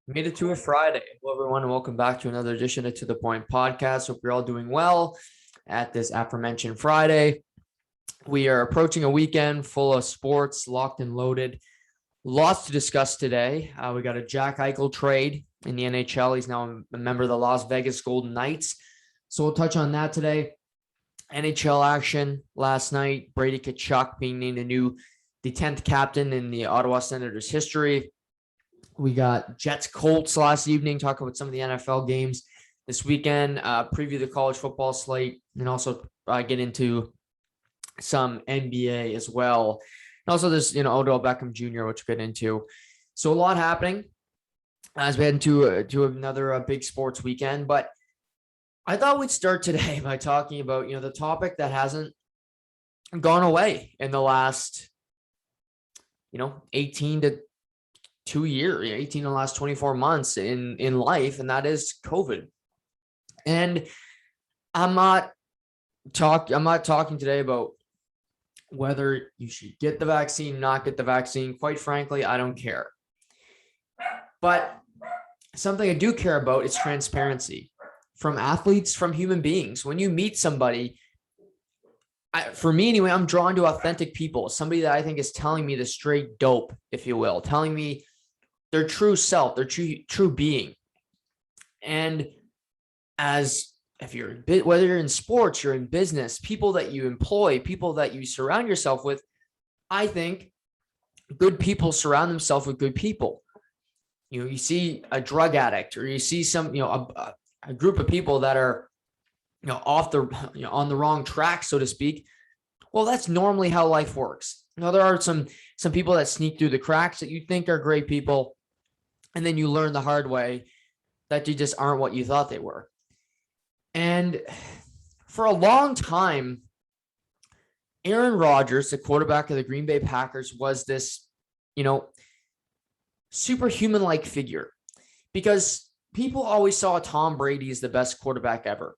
Made it to a Friday. Hello, everyone, and welcome back to another edition of To The Point podcast. Hope you're all doing well at this aforementioned Friday. We are approaching a weekend full of sports, locked and loaded. Lots to discuss today. We got a Jack Eichel trade in the NHL. He's now a member of the Las Vegas Golden Knights. So we'll touch on that today. NHL action last night. Brady Tkachuk being named the 10th captain in the Ottawa Senators history. We got Jets Colts last evening, talk about some of the NFL games this weekend, preview the college football slate, and also get into some NBA as well. And also this, Odell Beckham Jr., which we'll get into. So a lot happening as we head into another big sports weekend. But I thought we'd start today by talking about, the topic that hasn't gone away in the last, 18 to 2 years, 18 in the last 24 months in life, and that is COVID. And I'm not talking today about whether you should get the vaccine, not get the vaccine. Quite frankly, I don't care. But something I do care about is transparency from athletes, from human beings. When you meet somebody, for me anyway, I'm drawn to authentic people, somebody that I think is telling me the straight dope, if you will, telling me their true self, their true being. And whether you're in sports, you're in business, people that you employ, people that you surround yourself with, I think good people surround themselves with good people. You see a drug addict, or you see some, a group of people that are, on the wrong track, so to speak. Well, that's normally how life works. There are some people that sneak through the cracks that you think are great people, and then you learn the hard way that you just aren't what you thought they were. And for a long time, Aaron Rodgers, the quarterback of the Green Bay Packers, was this, superhuman-like figure, because people always saw Tom Brady as the best quarterback ever.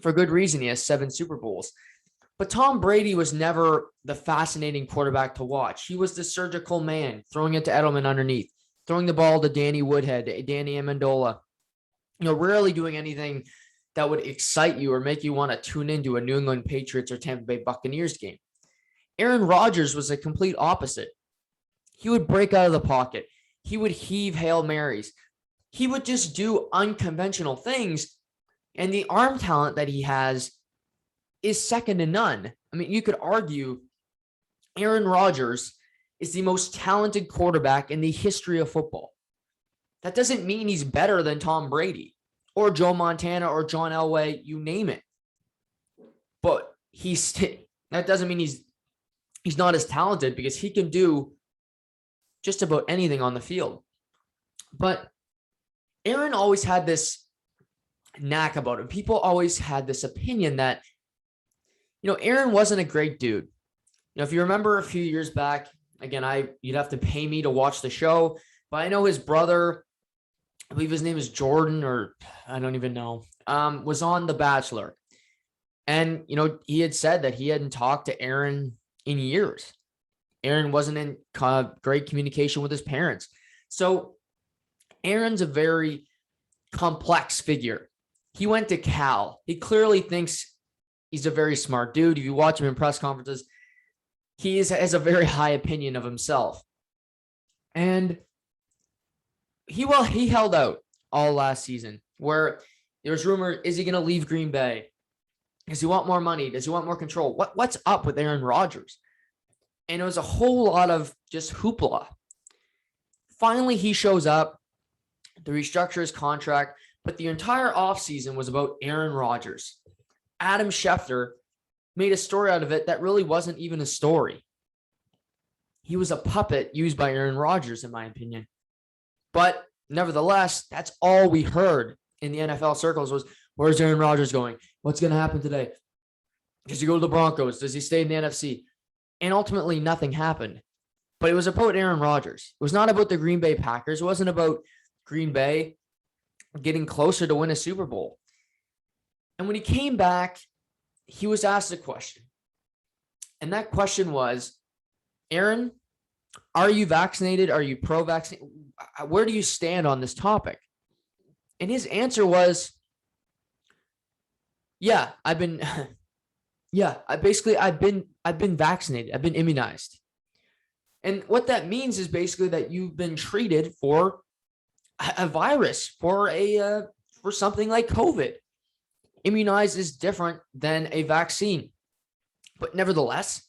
For good reason. He has 7 Super Bowls. But Tom Brady was never the fascinating quarterback to watch. He was the surgical man, throwing it to Edelman underneath, throwing the ball to Danny Woodhead, Danny Amendola, rarely doing anything that would excite you or make you want to tune into a New England Patriots or Tampa Bay Buccaneers game. Aaron Rodgers was a complete opposite. He would break out of the pocket. He would heave Hail Marys. He would just do unconventional things. And the arm talent that he has is second to none. I mean, you could argue Aaron Rodgers is the most talented quarterback in the history of football. That doesn't mean he's better than Tom Brady or Joe Montana or John Elway, you name it. But that doesn't mean he's not as talented, because he can do just about anything on the field. But Aaron always had this knack about him. People always had this opinion that, Aaron wasn't a great dude. If you remember a few years back, again, you'd have to pay me to watch the show, but I know his brother, I believe his name is Jordan, or I don't even know, was on The Bachelor. And, he had said that he hadn't talked to Aaron in years. Aaron wasn't in great communication with his parents. So Aaron's a very complex figure. He went to Cal. He clearly thinks he's a very smart dude. If you watch him in press conferences, he has a very high opinion of himself. And he held out all last season, where there was rumor, is he going to leave Green Bay? Does he want more money? Does he want more control? What's up with Aaron Rodgers? And it was a whole lot of just hoopla. Finally, he shows up to restructure his contract, but the entire offseason was about Aaron Rodgers. Adam Schefter made a story out of it that really wasn't even a story. He was a puppet used by Aaron Rodgers, in my opinion. But nevertheless, that's all we heard in the NFL circles was, where's Aaron Rodgers going? What's going to happen today? Does he go to the Broncos? Does he stay in the NFC? And ultimately, nothing happened. But it was about Aaron Rodgers. It was not about the Green Bay Packers. It wasn't about Green Bay getting closer to win a Super Bowl. And when he came back, he was asked a question. And that question was, Aaron, Are you vaccinated? Are you pro-vaccine? Where do you stand on this topic? And his answer was, yeah, I've been vaccinated. I've been immunized. And what that means is basically that you've been treated for a virus, for something like COVID. Immunized is different than a vaccine. But nevertheless,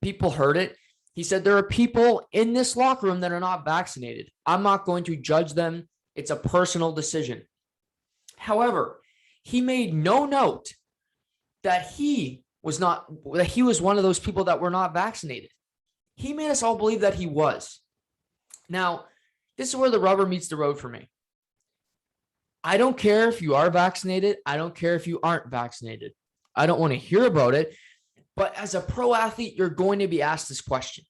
people heard it. He said there are people in this locker room that are not vaccinated. I'm not going to judge them. It's a personal decision. However, he made no note that he was one of those people that were not vaccinated. He made us all believe that he was. Now, this is where the rubber meets the road for me. I don't care if you are vaccinated. I don't care if you aren't vaccinated. I don't want to hear about it. But as a pro athlete, you're going to be asked this question.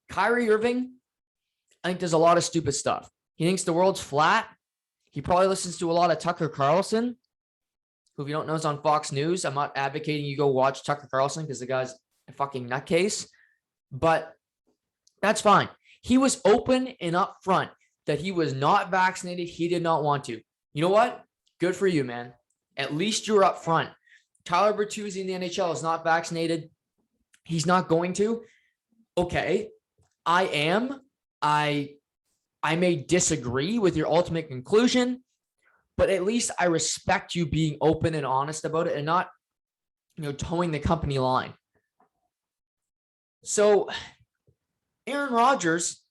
Kyrie Irving, I think does a lot of stupid stuff. He thinks the world's flat. He probably listens to a lot of Tucker Carlson, who, if you don't know, is on Fox News. I'm not advocating you go watch Tucker Carlson because the guy's a fucking nutcase. But that's fine. He was open and upfront that he was not vaccinated. He did not want to. You know what? Good for you, man. At least you're upfront. Tyler Bertuzzi in the NHL is not vaccinated. He's not going to. Okay, I am. I may disagree with your ultimate conclusion, but at least I respect you being open and honest about it and not, towing the company line. So Aaron Rodgers,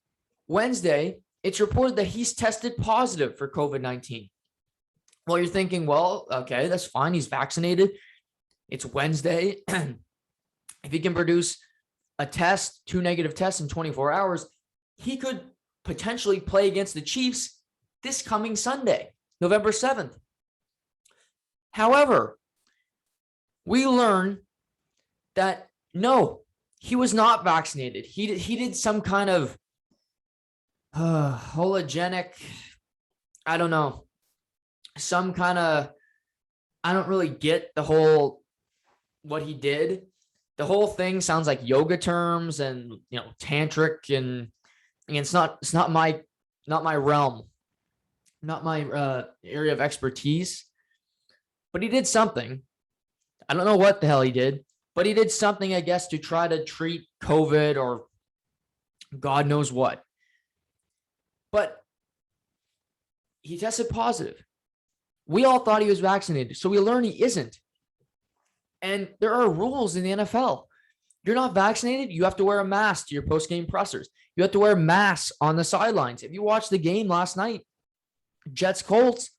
Wednesday, it's reported that he's tested positive for COVID-19. Well, you're thinking, well, okay, that's fine. He's vaccinated. It's Wednesday. If he can produce a test, 2 negative tests in 24 hours, he could potentially play against the Chiefs this coming Sunday, November 7th. However, we learn that no, he was not vaccinated. He did some kind of hologenic, I don't know, some kind of, I don't really get the whole, what he did. The whole thing sounds like yoga terms and, tantric, and it's not my realm, not my area of expertise, but he did something. I don't know what the hell he did, but he did something, I guess, to try to treat COVID or God knows what. But he tested positive. We all thought he was vaccinated, so we learned he isn't. And there are rules in the NFL. You're not vaccinated, you have to wear a mask to your post-game pressers. You have to wear masks on the sidelines. If you watched the game last night, Jets-Colts,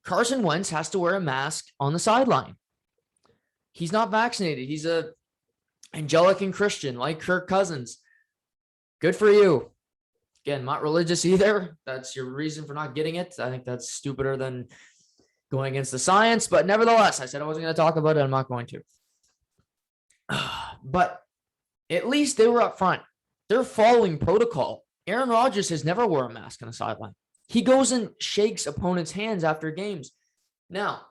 Carson Wentz has to wear a mask on the sideline. He's not vaccinated. He's a angelic and Christian like Kirk Cousins. Good for you. Again, not religious either. That's your reason for not getting it. I think that's stupider than going against the science. But nevertheless, I said I wasn't going to talk about it. I'm not going to. But at least they were up front. They're following protocol. Aaron Rodgers has never worn a mask on the sideline. He goes and shakes opponents' hands after games. Now,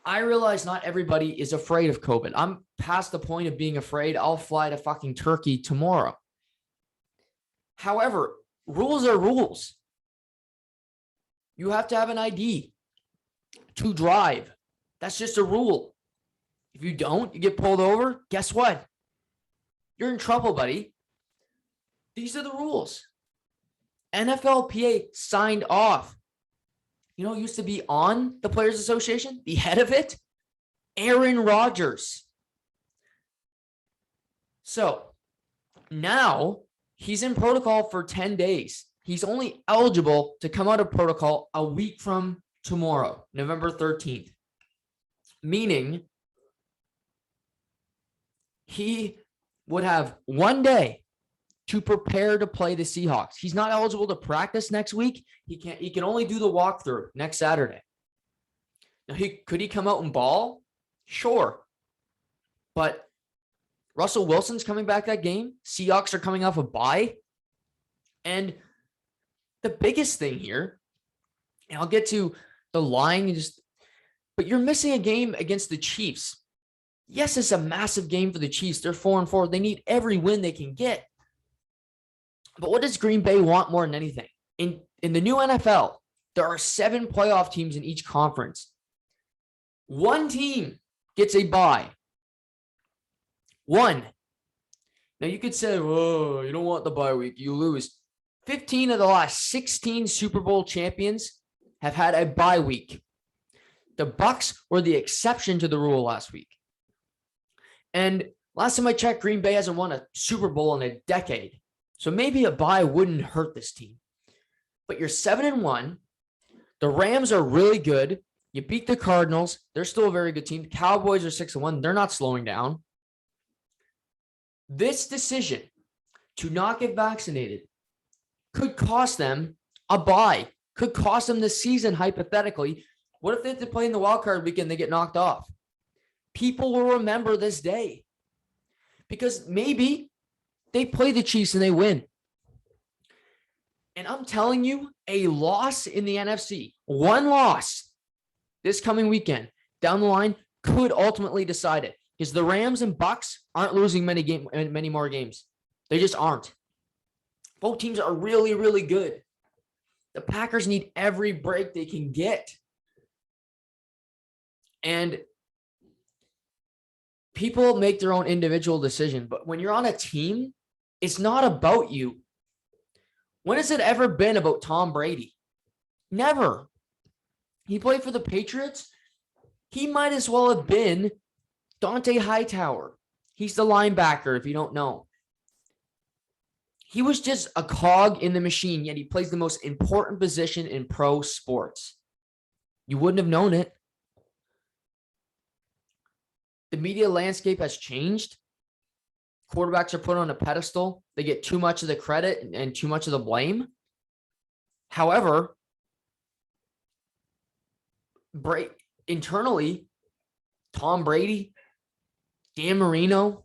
I realize not everybody is afraid of COVID. I'm past the point of being afraid. I'll fly to fucking Turkey tomorrow. However, rules are rules. You have to have an ID to drive. That's just a rule. If you don't, you get pulled over. Guess what? You're in trouble, buddy. These are the rules. NFLPA signed off. You know, it used to be on the Players Association, the head of it, Aaron Rodgers. So now he's in protocol for 10 days. He's only eligible to come out of protocol a week from tomorrow, November 13th, meaning he would have 1 day to prepare to play the Seahawks. He's not eligible to practice next week. He can only do the walkthrough next Saturday. Now, could he come out and ball? Sure. But Russell Wilson's coming back that game. Seahawks are coming off a bye. And the biggest thing here, and I'll get to the line, but you're missing a game against the Chiefs. Yes, it's a massive game for the Chiefs. They're 4-4. They need every win they can get. But what does Green Bay want more than anything? In the new NFL, there are 7 playoff teams in each conference. One team gets a bye. One. Now you could say, oh, you don't want the bye week. You lose. 15 of the last 16 Super Bowl champions have had a bye week. The Bucs were the exception to the rule last week. And last time I checked, Green Bay hasn't won a Super Bowl in a decade. So maybe a bye wouldn't hurt this team. But you're 7-1. The Rams are really good. You beat the Cardinals. They're still a very good team. The Cowboys are 6-1. They're not slowing down. This decision to not get vaccinated could cost them a bye, could cost them the season hypothetically. What if they have to play in the wild card weekend and they get knocked off? People will remember this day because maybe they play the Chiefs and they win. And I'm telling you, a loss in the NFC, one loss this coming weekend down the line could ultimately decide it because the Rams and Bucs aren't losing many more games. They just aren't. Both teams are really, really good. The Packers need every break they can get. And people make their own individual decision, but when you're on a team, it's not about you. When has it ever been about Tom Brady? Never. He played for the Patriots. He might as well have been Dante Hightower. He's the linebacker, if you don't know. He was just a cog in the machine, yet he plays the most important position in pro sports. You wouldn't have known it. The media landscape has changed. Quarterbacks are put on a pedestal. They get too much of the credit and too much of the blame. However, internally, Tom Brady, Dan Marino,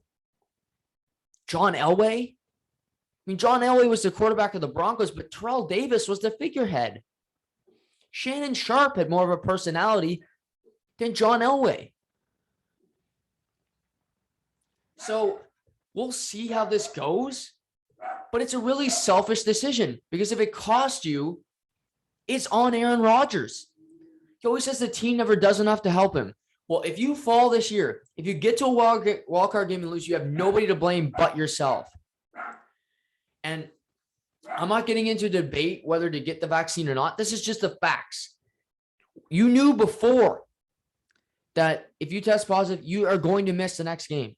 John Elway. I mean, John Elway was the quarterback of the Broncos, but Terrell Davis was the figurehead. Shannon Sharp had more of a personality than John Elway. So we'll see how this goes, but it's a really selfish decision because if it costs you, it's on Aaron Rodgers. He always says the team never does enough to help him. Well, if you fall this year, if you get to a wild card game and lose, you have nobody to blame but yourself. And I'm not getting into a debate whether to get the vaccine or not. This is just the facts. You knew before that if you test positive, you are going to miss the next game.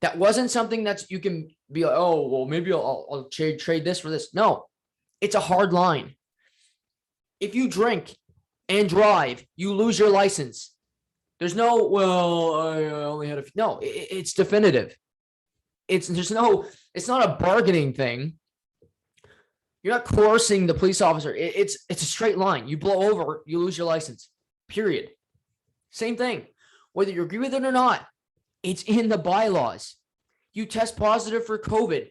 That wasn't something that's you can be like, oh, well, maybe I'll trade this for this. No, it's a hard line. If you drink and drive, you lose your license. There's no, well, I only had a few. No, it's definitive. It's not a bargaining thing. You're not coercing the police officer. It's a straight line. You blow over, you lose your license. Period. Same thing. Whether you agree with it or not, it's in the bylaws. You test positive for COVID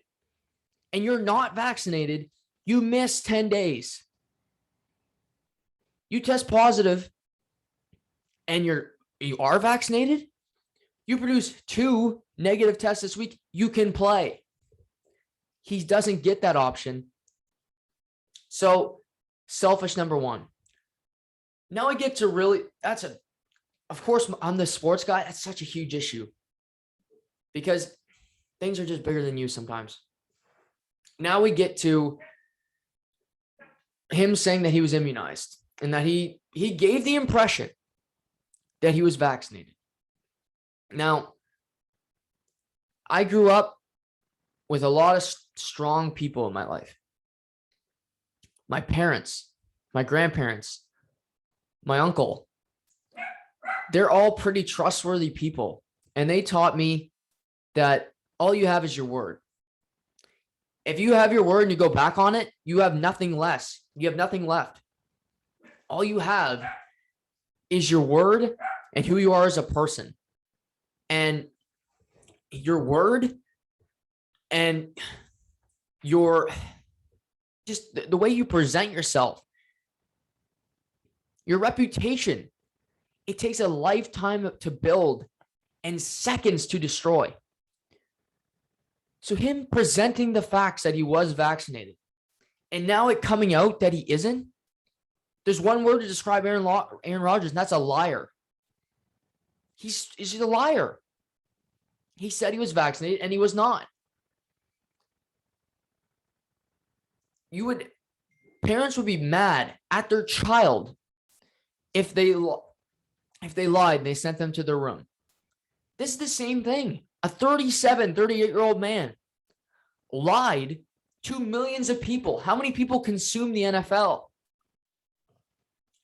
and you're not vaccinated, you miss 10 days. You test positive and you are vaccinated, you produce 2 negative tests this week, you can play. He doesn't get that option. So, selfish number one. Now I get to really, of course, I'm the sports guy. That's such a huge issue because things are just bigger than you sometimes. Now we get to him saying that he was immunized and that he gave the impression that he was vaccinated. Now, I grew up with a lot of strong people in my life. My parents, my grandparents, my uncle, they're all pretty trustworthy people. And they taught me that all you have is your word. If you have your word and you go back on it, you have nothing less. You have nothing left. All you have is your word and who you are as a person. And your word and your just the way you present yourself, your reputation, it takes a lifetime to build and seconds to destroy. So him presenting the facts that he was vaccinated and now it coming out that he isn't, there's one word to describe Aaron Rodgers, and that's a liar. He's a liar. He said he was vaccinated and he was not. Parents would be mad at their child if they lied and they sent them to their room. This is the same thing. A 38-year-old man lied to millions of people. How many people consume the NFL?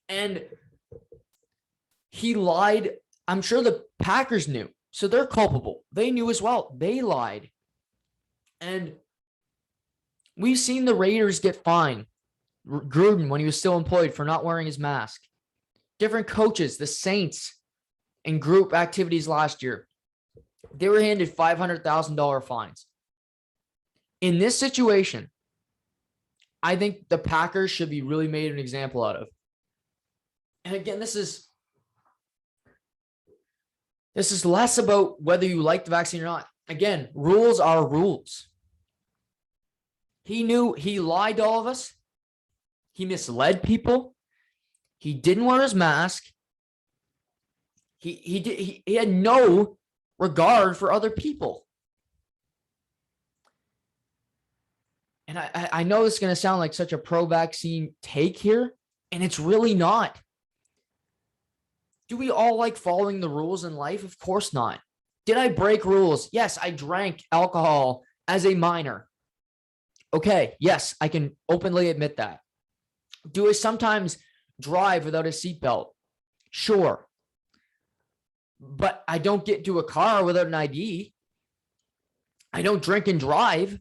And he lied. I'm sure the Packers knew. So they're culpable. They knew as well. They lied. And we've seen the Raiders get fined. Gruden, when he was still employed, for not wearing his mask. Different coaches, the Saints, in group activities last year, they were handed $500,000 fines. In this situation, I think the Packers should be really made an example out of. And again, this is less about whether you like the vaccine or not. Again, rules are rules. He knew he lied to all of us. He misled people. He didn't wear his mask. He had no regard for other people. And I know this is going to sound like such a pro-vaccine take here, and it's really not. Do we all like following the rules in life? Of course not. Did I break rules? Yes, I drank alcohol as a minor. Okay, yes, I can openly admit that. Do I sometimes drive without a seatbelt? Sure. But I don't get into a car without an ID. I don't drink and drive.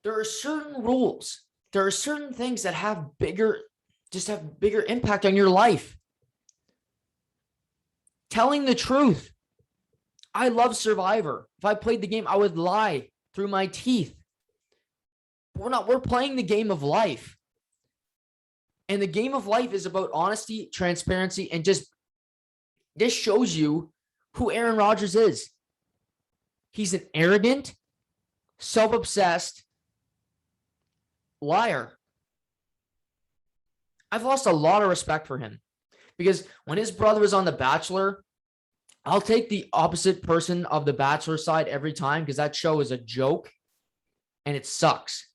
There are certain rules. There are certain things that have bigger impact on your life. Telling the truth. I love Survivor. If I played the game, I would lie through my teeth. But we're playing the game of life. And the game of life is about honesty, transparency, and this shows you who Aaron Rodgers is. He's an arrogant, self-obsessed liar. I've lost a lot of respect for him because when his brother was on The Bachelor, I'll take the opposite person of The Bachelor side every time because that show is a joke and it sucks.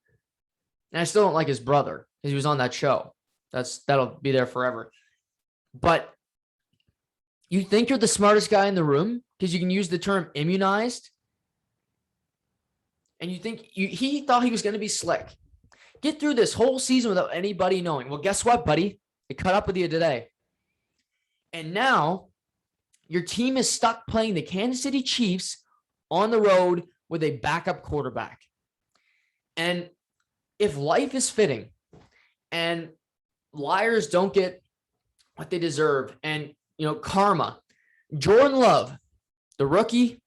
And I still don't like his brother because he was on that show. That'll be there forever. But you think you're the smartest guy in the room because you can use the term immunized? And you think he thought he was going to be slick. Get through this whole season without anybody knowing. Well, guess what, buddy? It caught up with you today. And now your team is stuck playing the Kansas City Chiefs on the road with a backup quarterback. And if life is fitting and liars don't get what they deserve and, karma, Jordan Love, the rookie,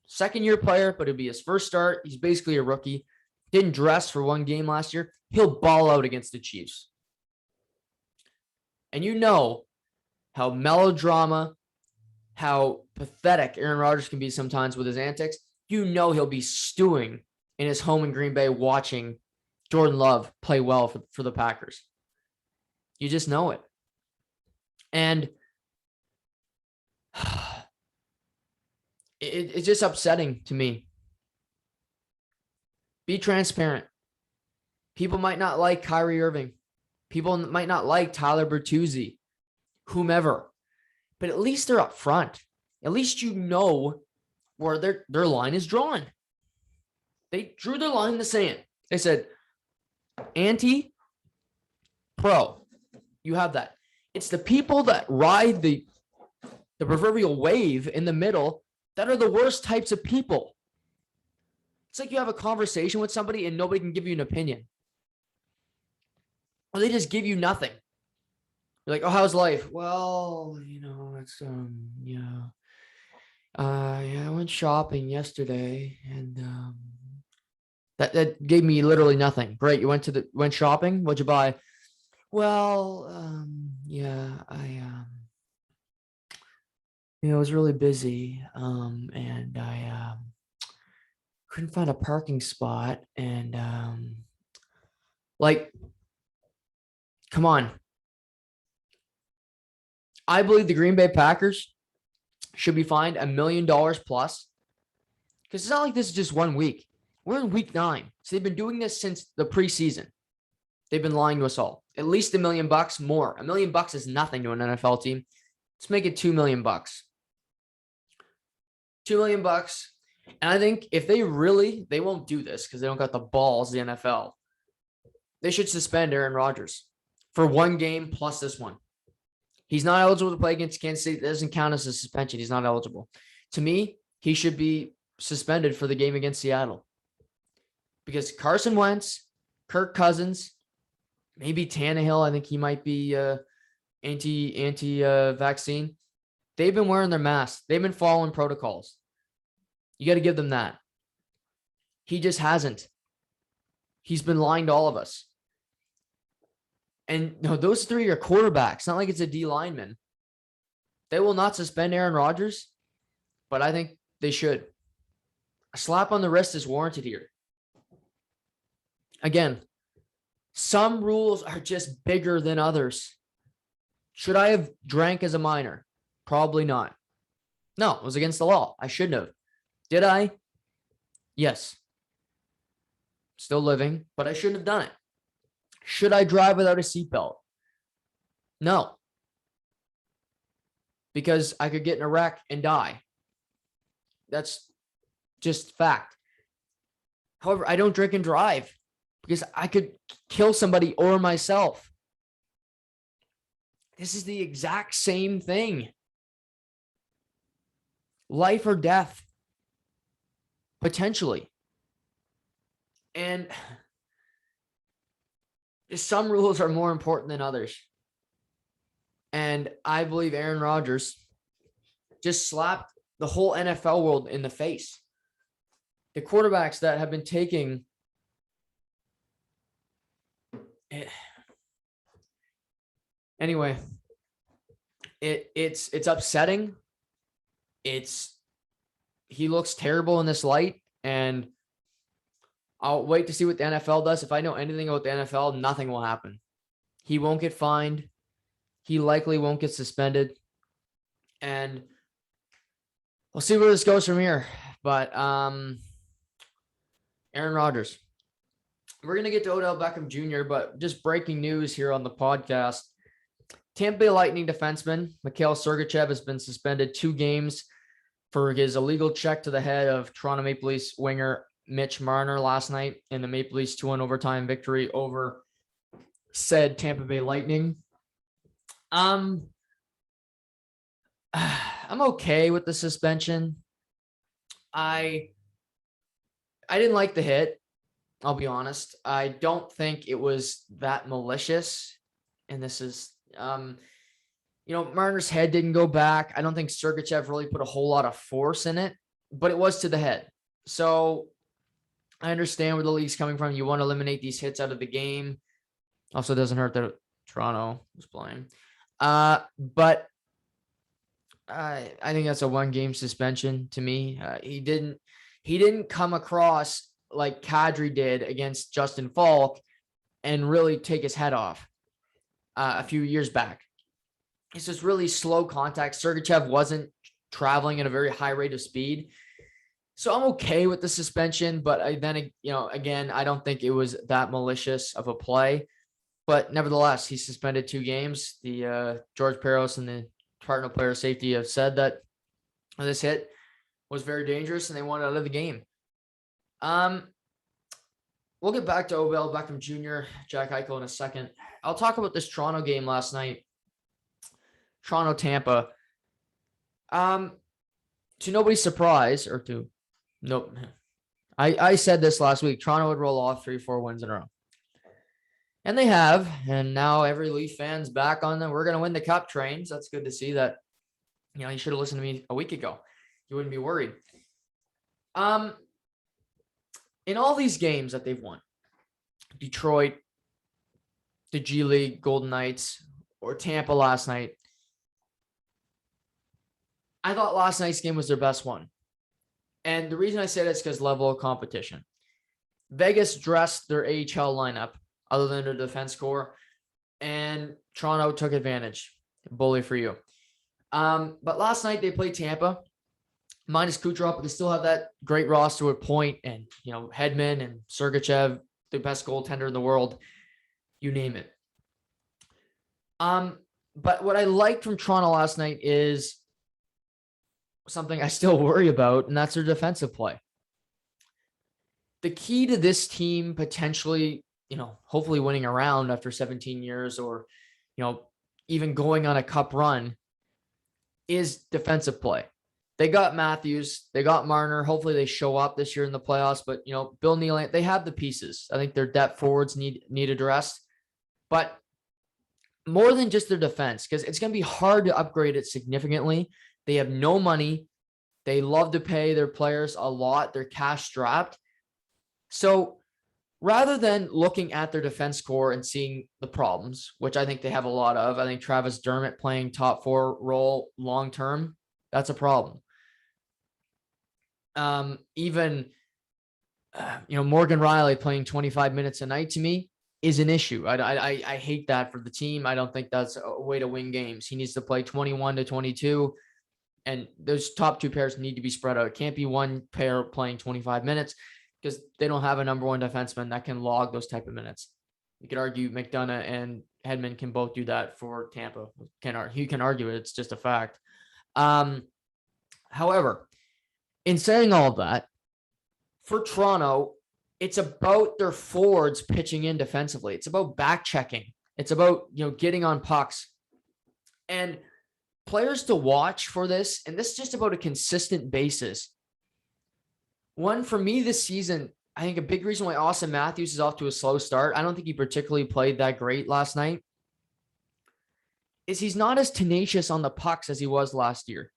second-year player, but it'll be his first start. He's basically a rookie. Didn't dress for one game last year. He'll ball out against the Chiefs. And you know how melodrama, how pathetic Aaron Rodgers can be sometimes with his antics. You know he'll be stewing in his home in Green Bay watching Jordan Love play well for the Packers. You just know it. And it's just upsetting to me. Be transparent. People might not like Kyrie Irving. People might not like Tyler Bertuzzi, whomever. But at least they're up front. At least you know where their line is drawn. They drew their line in the sand. They said, anti, pro. You have that. It's the people that ride the proverbial wave in the middle that are the worst types of people. It's like you have a conversation with somebody and nobody can give you an opinion. Or they just give you nothing. You're like, oh, how's life? Well, it's, I went shopping yesterday and, that gave me literally nothing. Great. You went shopping. What'd you buy? Well, I was really busy. And couldn't find a parking spot. And like, come on. I believe the Green Bay Packers should be fined $1 million plus, because it's not like this is just 1 week. We're in week 9. So they've been doing this since the preseason. They've been lying to us all. At least $1 million more. $1 million is nothing to an NFL team. Let's make it $2 million. $2 million. And I think if they won't do this because they don't got the balls, the NFL. They should suspend Aaron Rodgers for 1 game plus this one. He's not eligible to play against Kansas City. It doesn't count as a suspension. He's not eligible. To me, he should be suspended for the game against Seattle. Because Carson Wentz, Kirk Cousins, maybe Tannehill, I think he might be anti-vaccine. They've been wearing their masks. They've been following protocols. You got to give them that. He just hasn't. He's been lying to all of us. And no, those 3 are quarterbacks. Not like it's a D lineman. They will not suspend Aaron Rodgers, but I think they should. A slap on the wrist is warranted here. Again, some rules are just bigger than others. Should I have drank as a minor? Probably not. No, it was against the law. I shouldn't have. Did I? Yes. Still living, but I shouldn't have done it. Should I drive without a seatbelt? No. Because I could get in a wreck and die. That's just fact. However, I don't drink and drive because I could kill somebody or myself. This is the exact same thing. Life or death. Potentially. And some rules are more important than others. And I believe Aaron Rodgers just slapped the whole NFL world in the face. The quarterbacks that have been taking anyway, it's upsetting. He looks terrible in this light, and I'll wait to see what the NFL does. If I know anything about the NFL, nothing will happen. He won't get fined. He likely won't get suspended. And we'll see where this goes from here. But Aaron Rodgers. We're going to get to Odell Beckham Jr., but just breaking news here on the podcast. Tampa Bay Lightning defenseman Mikhail Sergachev has been suspended 2 games for his illegal check to the head of Toronto Maple Leafs winger Mitch Marner last night in the Maple Leafs 2-1 overtime victory over said Tampa Bay Lightning. I'm okay with the suspension. I didn't like the hit. I'll be honest. I don't think it was that malicious. And this is, Marner's head didn't go back. I don't think Sergachev really put a whole lot of force in it, but it was to the head. So I understand where the league's coming from. You want to eliminate these hits out of the game. Also, it doesn't hurt that Toronto was playing. But I think that's a 1-game suspension to me. He didn't come across like Kadri did against Justin Falk and really take his head off a few years back. It's just really slow contact. Sergachev wasn't traveling at a very high rate of speed. So I'm okay with the suspension, but again, I don't think it was that malicious of a play. But nevertheless, he's suspended 2 games. The George Peros and the Cardinal player safety have said that this hit was very dangerous and they want it out of the game. We'll get back to Odell Beckham Jr., Jack Eichel in a second. I'll talk about this Toronto game last night. Toronto-Tampa. To nobody's surprise, I said this last week. Toronto would roll off 3-4 wins in a row. And they have. And now every Leaf fan's back on them. We're going to win the cup train. So that's good to see that. You should have listened to me a week ago. You wouldn't be worried. In all these games that they've won, Detroit, the G League, Golden Knights, or Tampa last night, I thought last night's game was their best one. And the reason I say that's because level of competition. Vegas dressed their AHL lineup other than their defense core, and Toronto took advantage. Bully for you. But last night they played Tampa, minus Kucherov, but they still have that great roster with Point and, Hedman and Sergachev, the best goaltender in the world, you name it. But what I liked from Toronto last night is something I still worry about, and that's their defensive play. The key to this team potentially, hopefully winning a round after 17 years or, even going on a cup run is defensive play. They got Matthews, they got Marner. Hopefully they show up this year in the playoffs, but, Bill Nylander, they have the pieces. I think their depth forwards need addressed, but more than just their defense, because it's going to be hard to upgrade it significantly. They have no money. They love to pay their players a lot. They're cash strapped. So rather than looking at their defense core and seeing the problems, which I think they have a lot of, I think Travis Dermott playing top 4 role long-term, that's a problem. Even Morgan Riley playing 25 minutes a night to me is an issue. I hate that for the team. I don't think that's a way to win games. He needs to play 21 to 22, and those top 2 pairs need to be spread out. It can't be one pair playing 25 minutes because they don't have a number 1 defenseman that can log those type of minutes. You could argue McDonough and Hedman can both do that for Tampa. You can argue it. It's just a fact. However, in saying all of that, for Toronto, it's about their forwards pitching in defensively. It's about back checking. It's about, getting on pucks. And players to watch for this, and this is just about a consistent basis. One, for me this season, I think a big reason why Austin Matthews is off to a slow start, I don't think he particularly played that great last night, is he's not as tenacious on the pucks as he was last year.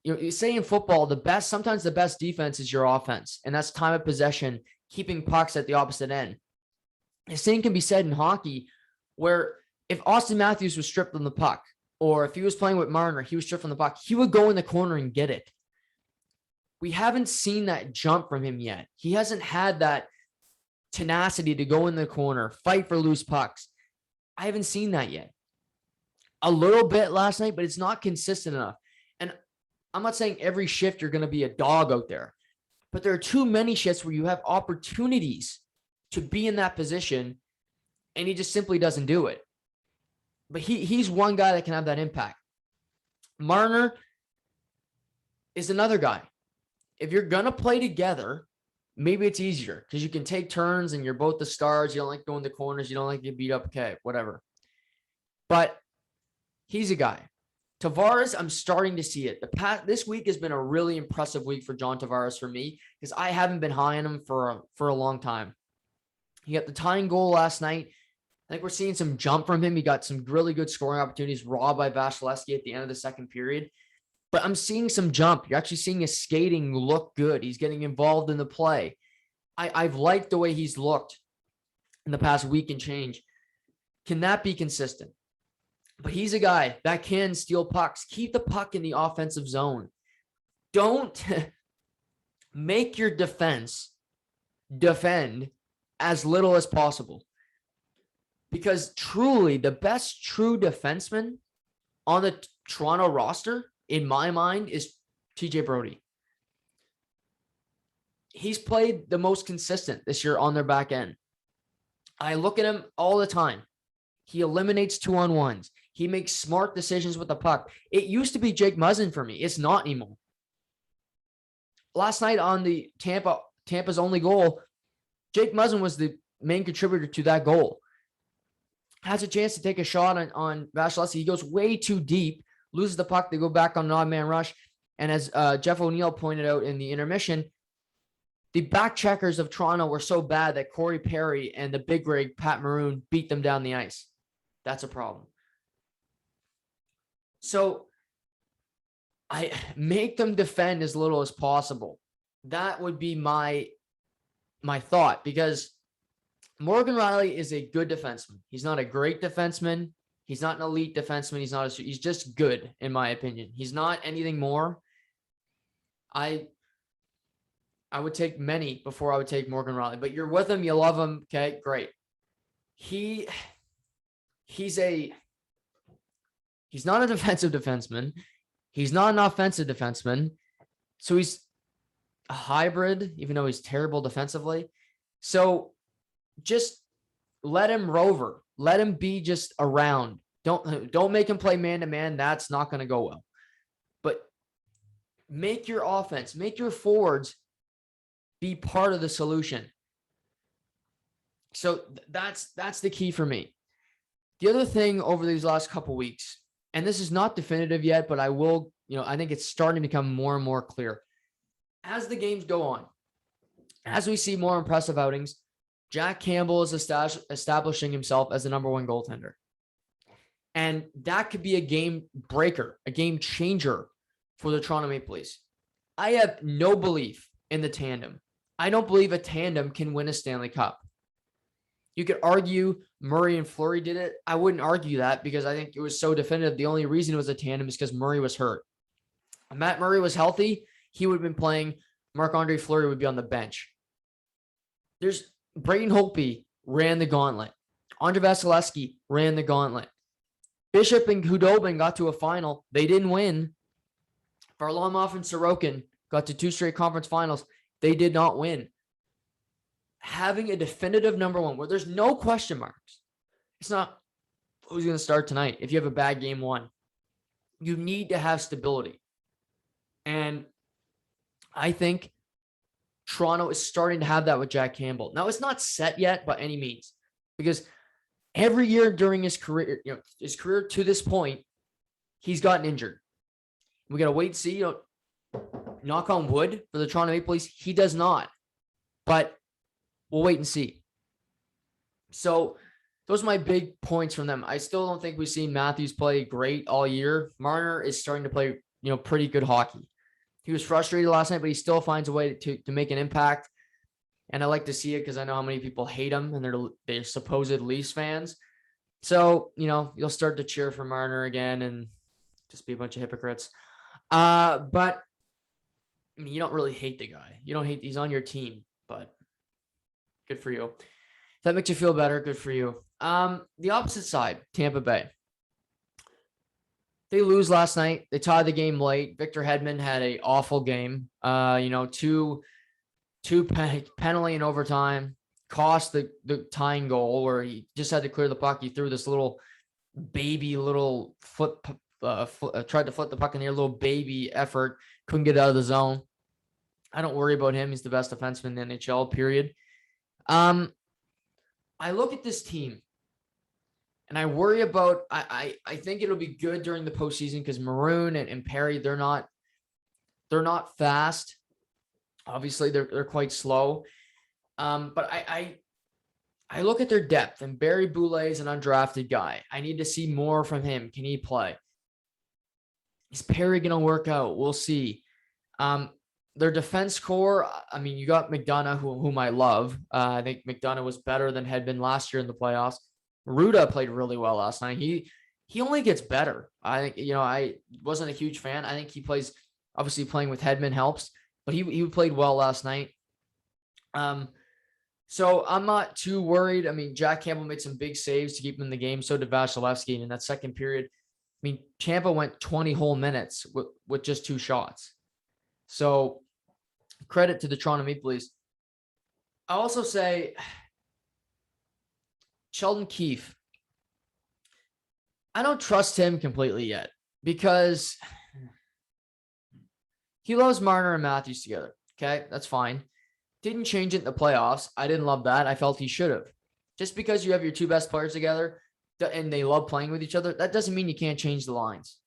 You say in football, sometimes the best defense is your offense, and that's time of possession, keeping pucks at the opposite end. The same can be said in hockey, where if Austin Matthews was stripped on the puck, or if he was playing with Marner, he was stripped on the puck, he would go in the corner and get it. We haven't seen that jump from him yet. He hasn't had that tenacity to go in the corner, fight for loose pucks. I haven't seen that yet. A little bit last night, but it's not consistent enough. And I'm not saying every shift you're going to be a dog out there, but there are too many shifts where you have opportunities to be in that position, and he just simply doesn't do it. But he's one guy that can have that impact. Marner is another guy. If you're going to play together, maybe it's easier because you can take turns and you're both the stars. You don't like going to corners. You don't like to get beat up. Okay, whatever. But he's a guy. Tavares, I'm starting to see it. This week has been a really impressive week for John Tavares for me because I haven't been high on him for a long time. He got the tying goal last night. I think we're seeing some jump from him. He got some really good scoring opportunities robbed by Vasilevsky at the end of the second period. But I'm seeing some jump. You're actually seeing his skating look good. He's getting involved in the play. I've liked the way he's looked in the past week and change. Can that be consistent? But he's a guy that can steal pucks. Keep the puck in the offensive zone. Don't make your defense defend as little as possible. Because truly, the best true defenseman on the Toronto roster, in my mind, is TJ Brody. He's played the most consistent this year on their back end. I look at him all the time. He eliminates 2-on-1s. He makes smart decisions with the puck. It used to be Jake Muzzin for me. It's not anymore. Last night on the Tampa's only goal, Jake Muzzin was the main contributor to that goal. Has a chance to take a shot on Vasilevsky. He goes way too deep, loses the puck. They go back on an odd man rush. And as Jeff O'Neill pointed out in the intermission, the back checkers of Toronto were so bad that Corey Perry and the big rig, Pat Maroon, beat them down the ice. That's a problem. So I make them defend as little as possible. That would be my thought, because Morgan Riley is a good defenseman. He's not a great defenseman. He's not an elite defenseman. He's just good, in my opinion. He's not anything more. I would take many before I would take Morgan Riley, but you're with him. You love him. Okay, great. He's not a defensive defenseman. He's not an offensive defenseman. So he's a hybrid, even though he's terrible defensively. So just let him rover. Let him be just around. Don't make him play man-to-man. That's not going to go well. But make your offense, make your forwards be part of the solution. So that's the key for me. The other thing over these last couple weeks, and this is not definitive yet, but I will, I think it's starting to become more and more clear. As the games go on, as we see more impressive outings, Jack Campbell is establishing himself as the number one goaltender. And that could be a game breaker, a game changer for the Toronto Maple Leafs. I have no belief in the tandem. I don't believe a tandem can win a Stanley Cup. You could argue Murray and Fleury did it. I wouldn't argue that because I think it was so definitive. The only reason it was a tandem is because Murray was hurt. If Matt Murray was healthy, he would have been playing. Marc-Andre Fleury would be on the bench. Braden Holtby ran the gauntlet. Andre Vasilevsky ran the gauntlet. Bishop and Khudobin got to a final. They didn't win. Varlamov and Sorokin got to 2 straight conference finals. They did not win. Having a definitive number one where there's no question marks. It's not who's going to start tonight if you have a bad game one. You need to have stability. And I think Toronto is starting to have that with Jack Campbell. Now, it's not set yet by any means because every year during his career, his career to this point, he's gotten injured. We got to wait and see, knock on wood for the Toronto Maple Leafs. He does not, but we'll wait and see. So those are my big points from them. I still don't think we've seen Matthews play great all year. Marner is starting to play, pretty good hockey. He was frustrated last night, but he still finds a way to make an impact. And I like to see it because I know how many people hate him and they're supposed Leafs fans. So, you'll start to cheer for Marner again and just be a bunch of hypocrites. But you don't really hate the guy. You don't hate, he's on your team, but good for you. If that makes you feel better, good for you. The opposite side, Tampa Bay. They lose last night. They tied the game late. Victor Hedman had an awful game. Two penalty in overtime, cost the tying goal where he just had to clear the puck. He threw this little foot, tried to flip the puck in the air, little baby effort, couldn't get out of the zone. I don't worry about him. He's the best defenseman in the NHL, period. I look at this team and I worry about, I think it'll be good during the postseason because Maroon and Perry, they're not fast. Obviously, they're quite slow. But I look at their depth, and Barry Boulay is an undrafted guy. I need to see more from him. Can he play? Is Perry going to work out? We'll see. Their defense core, you got McDonough, whom I love. I think McDonough was better than had been last year in the playoffs. Ruda played really well last night. He only gets better. I think, I wasn't a huge fan. I think he plays, obviously playing with Hedman helps, but he played well last night. So I'm not too worried. Jack Campbell made some big saves to keep him in the game. So did Vasilevsky. And in that second period, Tampa went 20 whole minutes with just 2 shots. So credit to the Toronto Maple Leafs. I also say Sheldon Keefe. I don't trust him completely yet because he loves Marner and Matthews together. Okay, that's fine. Didn't change it in the playoffs. I didn't love that. I felt he should have. Just because you have your 2 best players together and they love playing with each other, that doesn't mean you can't change the lines.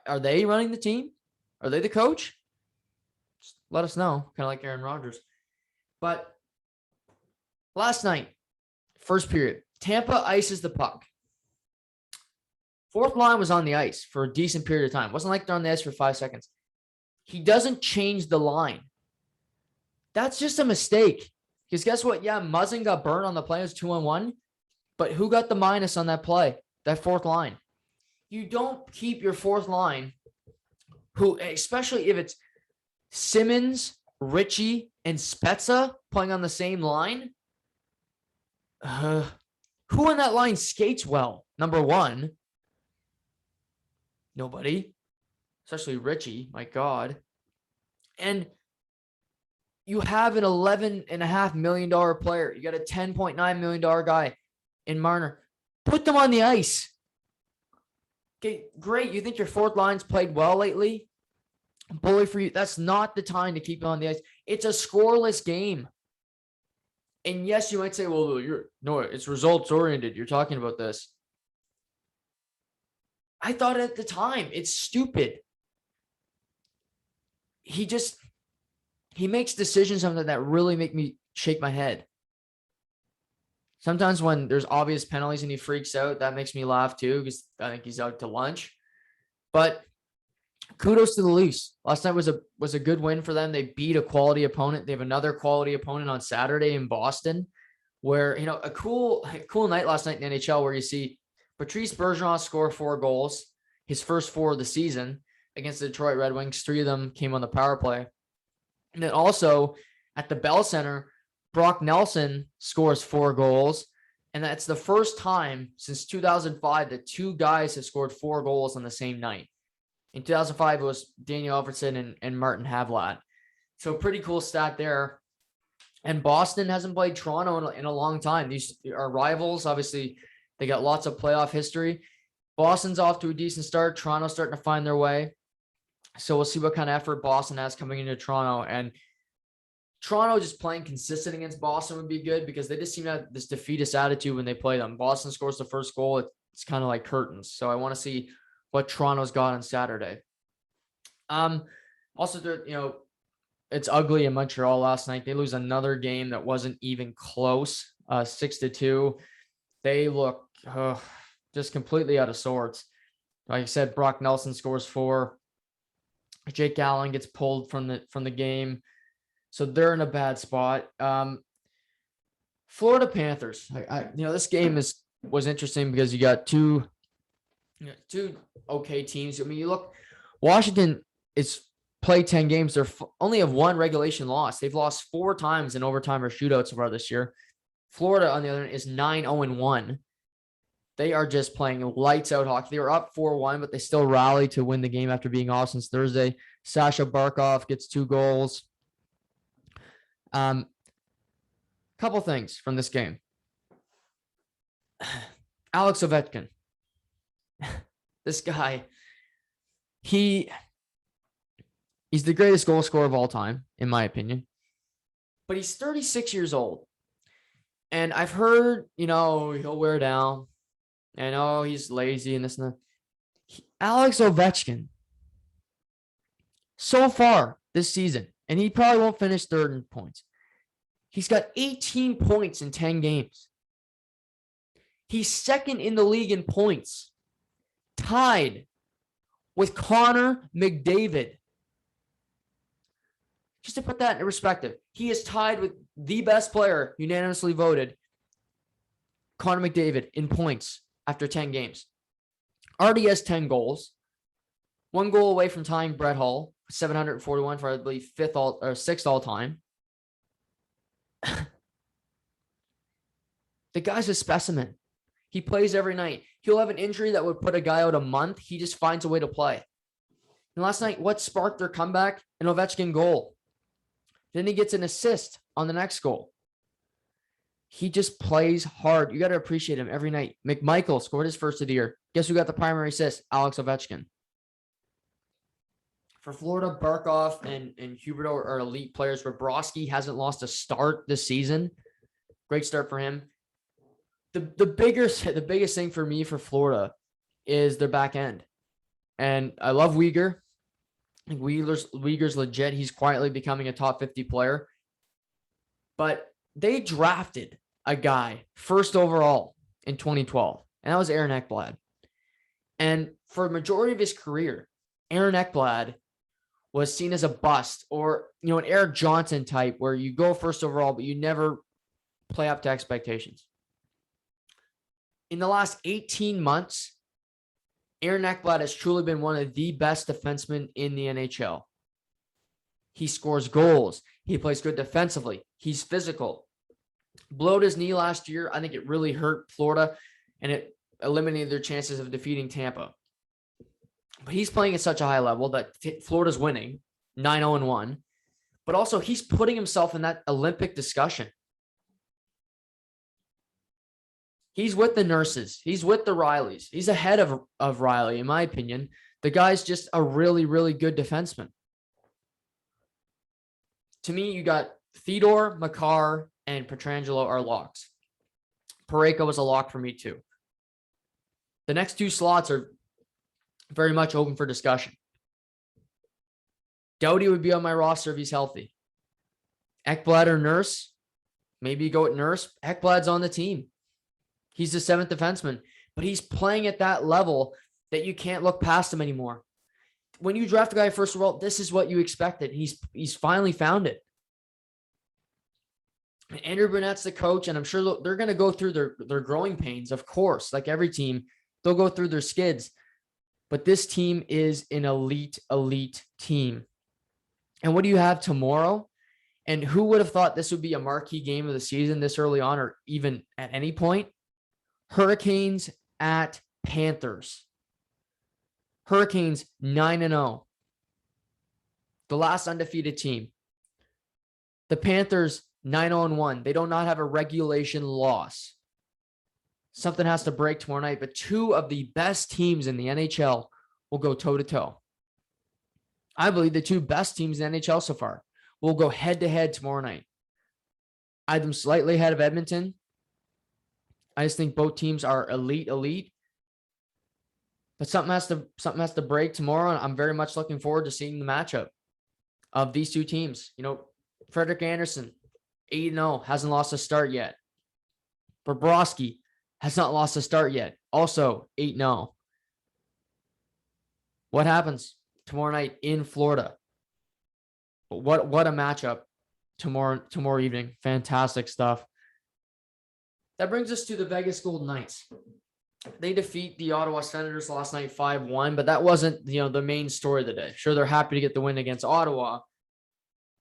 Are they running the team? Are they the coach? Just let us know. Kind of like Aaron Rodgers. But last night, first period, Tampa ices the puck. 4th line was on the ice for a decent period of time. It wasn't like they're on the ice for 5 seconds. He doesn't change the line. That's just a mistake. Because guess what? Yeah, Muzzin got burned on the play. It was 2-on-1. But who got the minus on that play? That 4th line. You don't keep your 4th line who, especially if it's Simmons, Richie, and Spezza playing on the same line. Who on that line skates well? Number one, nobody, especially Richie. My God. And you have an $11.5 million player. You got a $10.9 million guy in Marner. Put them on the ice. Okay, great. You think your fourth line's played well lately? Bully for you. That's not the time to keep it on the ice. It's a scoreless game. And yes, you might say, well, it's results oriented. You're talking about this. I thought at the time, it's stupid. He makes decisions that really make me shake my head. Sometimes when there's obvious penalties and he freaks out, that makes me laugh too, because I think he's out to lunch. But kudos to the Leafs. Last night was a good win for them. They beat a quality opponent. They have another quality opponent on Saturday in Boston, where, a cool night last night in the NHL, where you see Patrice Bergeron score 4 goals, his first 4 of the season against the Detroit Red Wings. 3 of them came on the power play. And then also at the Bell Center, Brock Nelson scores 4 goals. And that's the first time since 2005 that 2 guys have scored 4 goals on the same night. In 2005, it was Daniel Alfredsson and Martin Havlat. So pretty cool stat there. And Boston hasn't played Toronto in a long time. These are rivals. Obviously, they got lots of playoff history. Boston's off to a decent start. Toronto's starting to find their way. So we'll see what kind of effort Boston has coming into Toronto. And Toronto just playing consistent against Boston would be good, because they just seem to have this defeatist attitude when they play them. Boston scores the first goal. It's kind of like curtains. So I want to see what Toronto's got on Saturday. Also, it's ugly in Montreal last night. They lose another game that wasn't even close, 6-2. They look just completely out of sorts. Like I said, Brock Nelson scores 4. Jake Allen gets pulled from the game. So they're in a bad spot. Florida Panthers. This game was interesting because you got two okay teams. I mean, you look, Washington is played 10 games. They're only have 1 regulation loss. They've lost 4 times in overtime or shootouts so far this year. Florida, on the other hand, is 9-0-1. They are just playing lights out hockey. They were up 4-1, but they still rallied to win the game after being off since Thursday. Sasha Barkov gets 2 goals. Couple things from this game. Alex Ovechkin. This guy, he's the greatest goal scorer of all time, in my opinion. But he's 36 years old. And I've heard, he'll wear down. I know he's lazy and this and that. Alex Ovechkin, so far this season, and he probably won't finish third in points, he's got 18 points in 10 games. He's second in the league in points, tied with Connor McDavid. Just to put that in perspective, he is tied with the best player, unanimously voted, Connor McDavid, in points after 10 games. Already has 10 goals. 1 goal away from tying Brett Hull, 741 for, I believe, 6th all time. The guy's a specimen. He plays every night. He'll have an injury that would put a guy out a month. He just finds a way to play. And last night, what sparked their comeback? An Ovechkin goal. Then he gets an assist on the next goal. He just plays hard. You got to appreciate him every night. McMichael scored his first of the year. Guess who got the primary assist? Alex Ovechkin. For Florida, Barkov and Huberdeau are elite players. Bobrovsky hasn't lost a start this season. Great start for him. The biggest thing for me for Florida is their back end. And I love Weegar. I think Weegar's legit. He's quietly becoming a top 50 player. But they drafted a guy first overall in 2012, and that was Aaron Ekblad. And for a majority of his career, Aaron Ekblad was seen as a bust, or an Eric Johnson type where you go first overall, but you never play up to expectations. In the last 18 months, Aaron Ekblad has truly been one of the best defensemen in the NHL. He scores goals. He plays good defensively. He's physical. Blowed his knee last year. I think it really hurt Florida, and it eliminated their chances of defeating Tampa. But he's playing at such a high level that Florida's winning 9-0-1. But also, he's putting himself in that Olympic discussion. He's with the Nurses. He's with the Rileys. He's ahead of Riley, in my opinion. The guy's just a really, really good defenseman. To me, you got Theodore, Makar, and Pietrangelo are locks. Parayko was a lock for me too. The next two slots are very much open for discussion. Doughty would be on my roster if he's healthy. Ekblad or Nurse, maybe you go with Nurse. Ekblad's on the team. He's the seventh defenseman, but he's playing at that level that you can't look past him anymore. When you draft a guy first of all, this is what you expected. He's finally found it. And Andrew Burnett's the coach, and I'm sure they're going to go through their growing pains, of course. Like every team, they'll go through their skids. But this team is an elite team. And what do you have tomorrow? And who would have thought this would be a marquee game of the season this early on, or even at any point? Hurricanes at Panthers. Hurricanes 9-0. The last undefeated team. The Panthers 9-1. They do not have a regulation loss. Something has to break tomorrow night, but two of the best teams in the NHL will go toe-to-toe. I believe the two best teams in the NHL so far will go head-to-head tomorrow night. I have them slightly ahead of Edmonton. I just think both teams are elite. But something has to break tomorrow, and I'm very much looking forward to seeing the matchup of these two teams. You know, Frederik Andersen, 8-0, hasn't lost a start yet. Bobrovsky has not lost a start yet, also 8-0. What happens tomorrow night in Florida? What a matchup tomorrow evening. Fantastic stuff. That brings us to the Vegas Golden Knights. They defeat the Ottawa Senators last night 5-1, but that wasn't, the main story of the day. Sure, they're happy to get the win against Ottawa,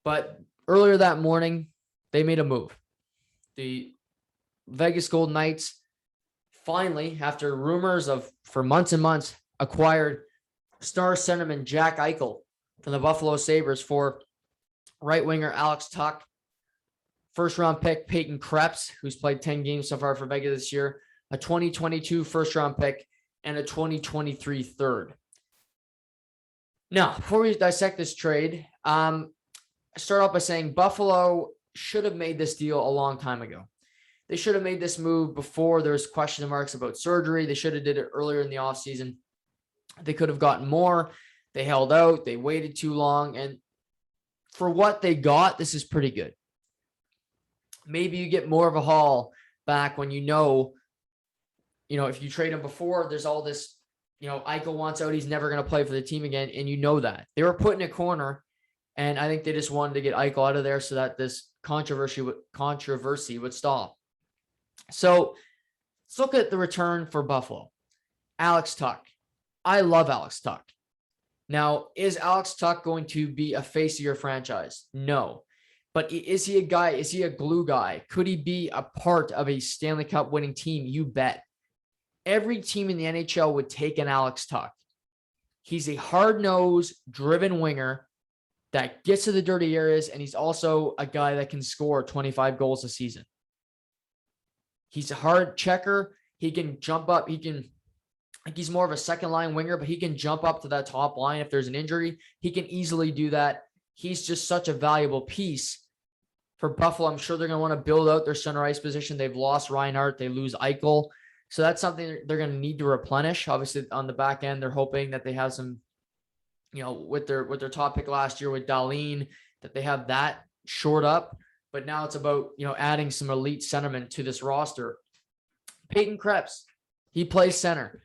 but earlier that morning, they made a move. The Vegas Golden Knights finally, after rumors for months and months, acquired star centerman Jack Eichel from the Buffalo Sabres for right winger Alex Tuch, first-round pick Peyton Krebs, who's played 10 games so far for Vegas this year, a 2022 first-round pick, and a 2023 third. Now, before we dissect this trade, I start off by saying Buffalo should have made this deal a long time ago. They should have made this move before there was question marks about surgery. They should have did it earlier in the offseason. They could have gotten more. They held out. They waited too long. And for what they got, this is pretty good. Maybe you get more of a haul back when if you trade him before, there's all this, Eichel wants out. He's never going to play for the team again. And you know that. They were put in a corner, and I think they just wanted to get Eichel out of there so that this controversy would stop. So let's look at the return for Buffalo. Alex Tuch. I love Alex Tuch. Now, is Alex Tuch going to be a face of your franchise? No. But is he a guy? Is he a glue guy? Could he be a part of a Stanley Cup winning team? You bet. Every team in the NHL would take an Alex Tuch. He's a hard-nosed, driven winger that gets to the dirty areas, and he's also a guy that can score 25 goals a season. He's a hard checker. He can jump up. He's more of a second-line winger, but he can jump up to that top line if there's an injury. He can easily do that. He's just such a valuable piece for Buffalo. I'm sure they're going to want to build out their center ice position. They've lost Reinhart. They lose Eichel. So that's something they're going to need to replenish. Obviously, on the back end, they're hoping that they have some, with their top pick last year with Dahlin, that they have that shored up. But now it's about, adding some elite centermen to this roster. Peyton Krebs, he plays center.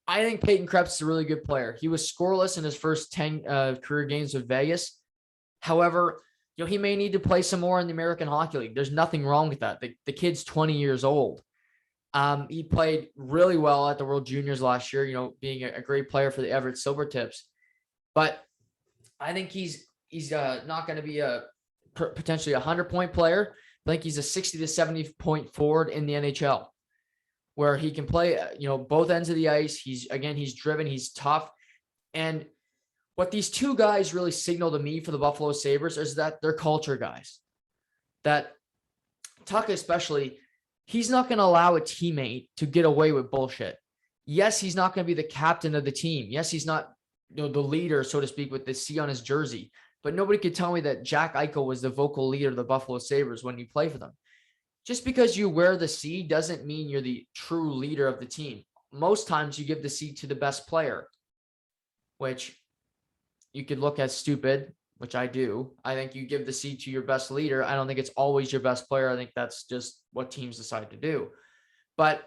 I think Peyton Krebs is a really good player. He was scoreless in his first 10 career games with Vegas. However, he may need to play some more in the American Hockey League. There's nothing wrong with that. The kid's 20 years old. He played really well at the World Juniors last year, being a great player for the Everett Silvertips. But I think he's not going to be potentially a 100-point player. I think he's a 60 to 70 point forward in the NHL, where he can play, both ends of the ice. He's driven, he's tough. And what these two guys really signal to me for the Buffalo Sabres is that they're culture guys. That Tuck especially, he's not going to allow a teammate to get away with bullshit. Yes, he's not going to be the captain of the team. Yes, he's not the leader, so to speak, with the C on his jersey. But nobody could tell me that Jack Eichel was the vocal leader of the Buffalo Sabres when you play for them. Just because you wear the C doesn't mean you're the true leader of the team. Most times you give the C to the best player, which you could look at stupid, which I do. I think you give the C to your best leader. I don't think it's always your best player. I think that's just what teams decide to do. But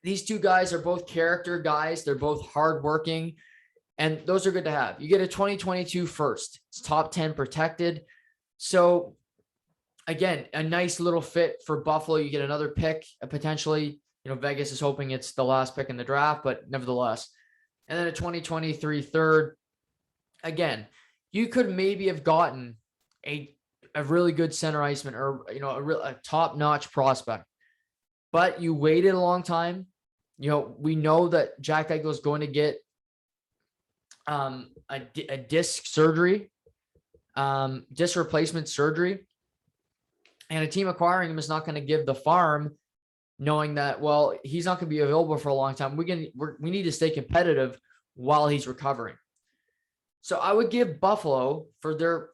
these two guys are both character guys. They're both hardworking, and those are good to have. You get a 2022 first. It's top 10 protected. So again, a nice little fit for Buffalo. You get another pick, potentially. Vegas is hoping it's the last pick in the draft, but nevertheless. And then a 2023 third. Again, you could maybe have gotten a really good center iceman or, a top-notch prospect. But you waited a long time. We know that Jack Eichel is going to get a disc surgery, disc replacement surgery. And a team acquiring him is not going to give the farm, knowing that, well, he's not going to be available for a long time. We need to stay competitive while he's recovering. So I would give Buffalo for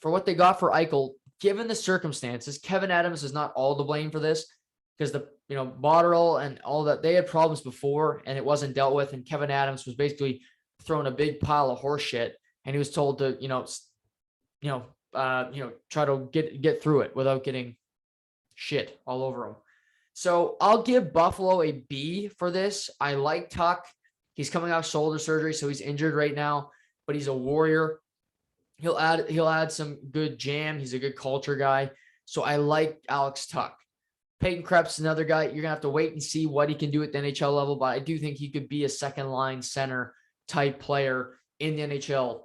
what they got for Eichel, given the circumstances. Kevin Adams is not all to blame for this, because Botterill and all that, they had problems before and it wasn't dealt with. And Kevin Adams was basically thrown a big pile of horse shit, and he was told to, try to get through it without getting shit all over him. So I'll give Buffalo a B for this. I like Tuck. He's coming off shoulder surgery, so he's injured right now, but he's a warrior. He'll add some good jam. He's a good culture guy. So I like Alex Tuck. Peyton Krebs, another guy. You're going to have to wait and see what he can do at the NHL level, but I do think he could be a second-line center type player in the NHL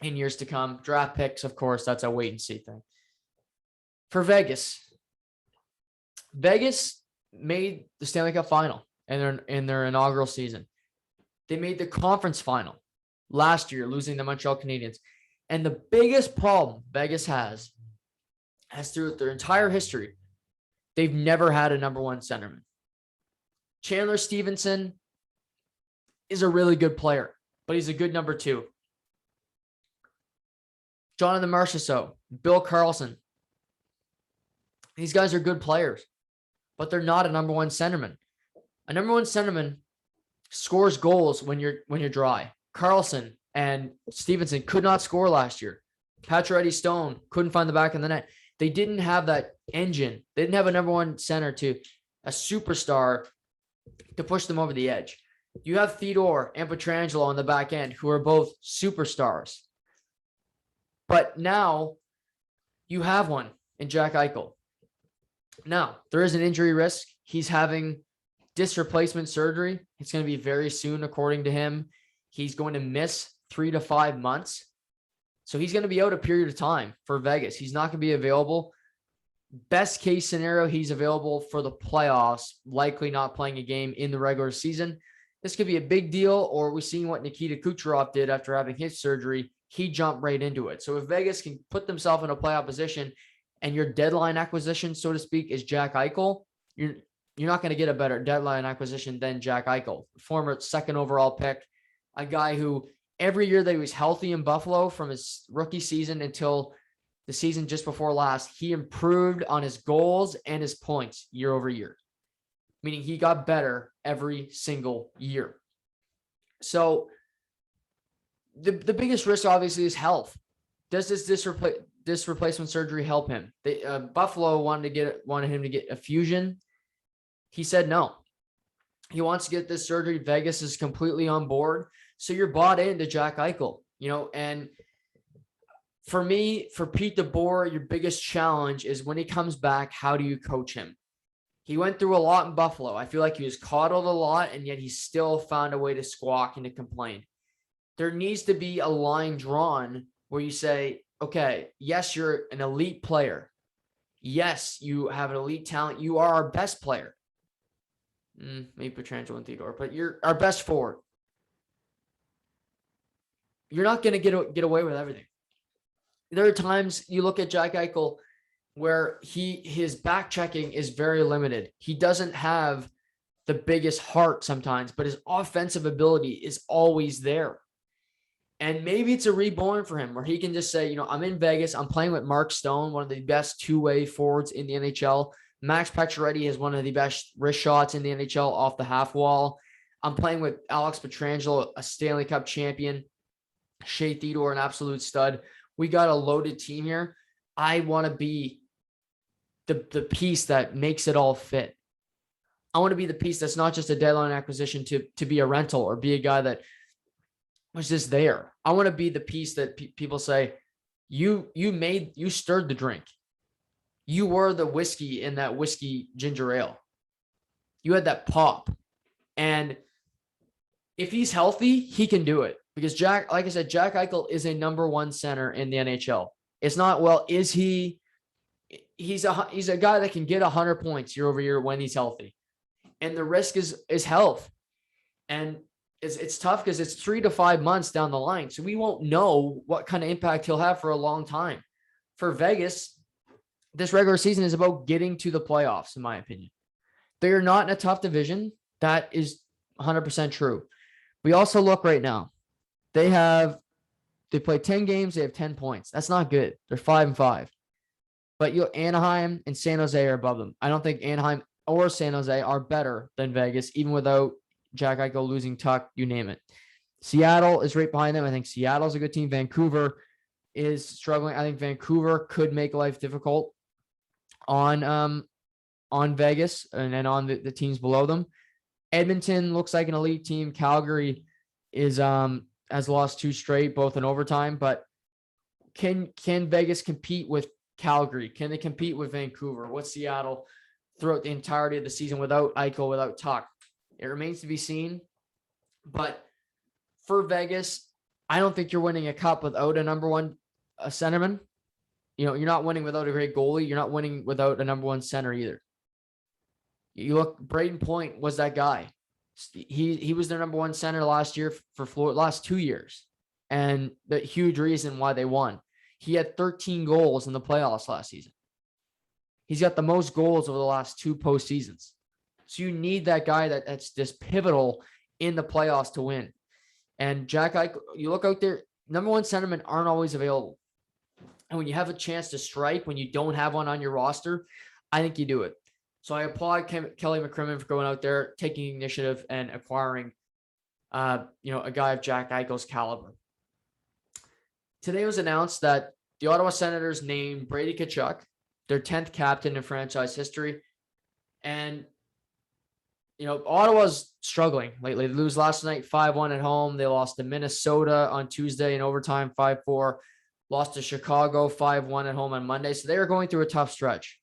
in years to come. Draft picks, of course, that's a wait-and-see thing. For Vegas made the Stanley Cup final in their inaugural season. They made the conference final last year, losing the Montreal Canadiens. And the biggest problem Vegas has through their entire history, they've never had a number one centerman. Chandler Stevenson is a really good player, but he's a good number two. Jonathan Marchessault, Bill Carlson. These guys are good players, but they're not a number one centerman. A number one centerman scores goals when you're dry. Carlson and Stevenson could not score last year. Patrick Stone couldn't find the back of the net. They didn't have that engine. They didn't have a number one center a superstar to push them over the edge. You have Theodore and Pietrangelo on the back end, who are both superstars. But now you have one in Jack Eichel. Now, there is an injury risk. He's having disc replacement surgery. It's going to be very soon, according to him. He's going to miss 3 to 5 months. So he's going to be out a period of time for Vegas. He's not going to be available. Best case scenario, he's available for the playoffs, likely not playing a game in the regular season. This could be a big deal, or we've seen what Nikita Kucherov did after having his surgery. He jumped right into it. So if Vegas can put themselves in a playoff position and your deadline acquisition, so to speak, is Jack Eichel, you're not going to get a better deadline acquisition than Jack Eichel, former second overall pick, a guy who every year that he was healthy in Buffalo from his rookie season until the season just before last, he improved on his goals and his points year over year, meaning he got better every single year. So the biggest risk obviously is health. Does this replacement surgery help him? Buffalo wanted him to get a fusion. He said no. He wants to get this surgery. Vegas is completely on board. So you're bought into Jack Eichel, and for me, for Pete DeBoer, your biggest challenge is when he comes back, how do you coach him? He went through a lot in Buffalo. I feel like he was coddled a lot, and yet he still found a way to squawk and to complain. There needs to be a line drawn where you say, okay, yes, you're an elite player. Yes, you have an elite talent. You are our best player. Maybe Pietrangelo and Theodore, but you're our best forward. You're not going to get away with everything. There are times you look at Jack Eichel where his back checking is very limited. He doesn't have the biggest heart sometimes, but his offensive ability is always there. And maybe it's a reborn for him where he can just say, I'm in Vegas. I'm playing with Mark Stone, one of the best two-way forwards in the NHL. Max Pacioretty has one of the best wrist shots in the NHL off the half wall. I'm playing with Alex Pietrangelo, a Stanley Cup champion. Shea Theodore, an absolute stud. We got a loaded team here. I want to be the piece that makes it all fit. I want to be the piece that's not just a deadline acquisition to be a rental or be a guy that was just there. I want to be the piece that people say, you stirred the drink. You were the whiskey in that whiskey ginger ale. You had that pop. And if he's healthy, he can do it. Because like I said, Jack Eichel is a number one center in the NHL. It's not, well, is he? He's a guy that can get 100 points year over year when he's healthy. And the risk is health. And it's tough because it's 3 to 5 months down the line. So we won't know what kind of impact he'll have for a long time. For Vegas, this regular season is about getting to the playoffs, in my opinion. They are not in a tough division. That is 100% true. We also look right now. They play 10 games. They have 10 points. That's not good. They're 5-5. But Anaheim and San Jose are above them. I don't think Anaheim or San Jose are better than Vegas, even without Jack Eichel losing Tuck, you name it. Seattle is right behind them. I think Seattle's a good team. Vancouver is struggling. I think Vancouver could make life difficult on Vegas and then on the teams below them. Edmonton looks like an elite team. Calgary has lost 2 straight, both in overtime. But can Vegas compete with Calgary? Can they compete with Vancouver? What's Seattle throughout the entirety of the season without Eichel, without Tuck? It remains to be seen. But for Vegas, I don't think you're winning a cup without a number one centerman. You're not winning without a great goalie. You're not winning without a number one center either. You look, Braden Point was that guy. He was their number one center last year for Florida, last 2 years. And the huge reason why they won. He had 13 goals in the playoffs last season. He's got the most goals over the last 2 postseasons. So you need that guy that's just pivotal in the playoffs to win. And Jack Eichel, you look out there, number one centermen aren't always available. And when you have a chance to strike, when you don't have one on your roster, I think you do it. So I applaud Kelly McCrimmon for going out there, taking initiative and acquiring, a guy of Jack Eichel's caliber. Today was announced that the Ottawa Senators named Brady Tkachuk their 10th captain in franchise history. And, Ottawa's struggling lately. They lose last night 5-1 at home. They lost to Minnesota on Tuesday in overtime 5-4. Lost to Chicago 5-1 at home on Monday. So they are going through a tough stretch.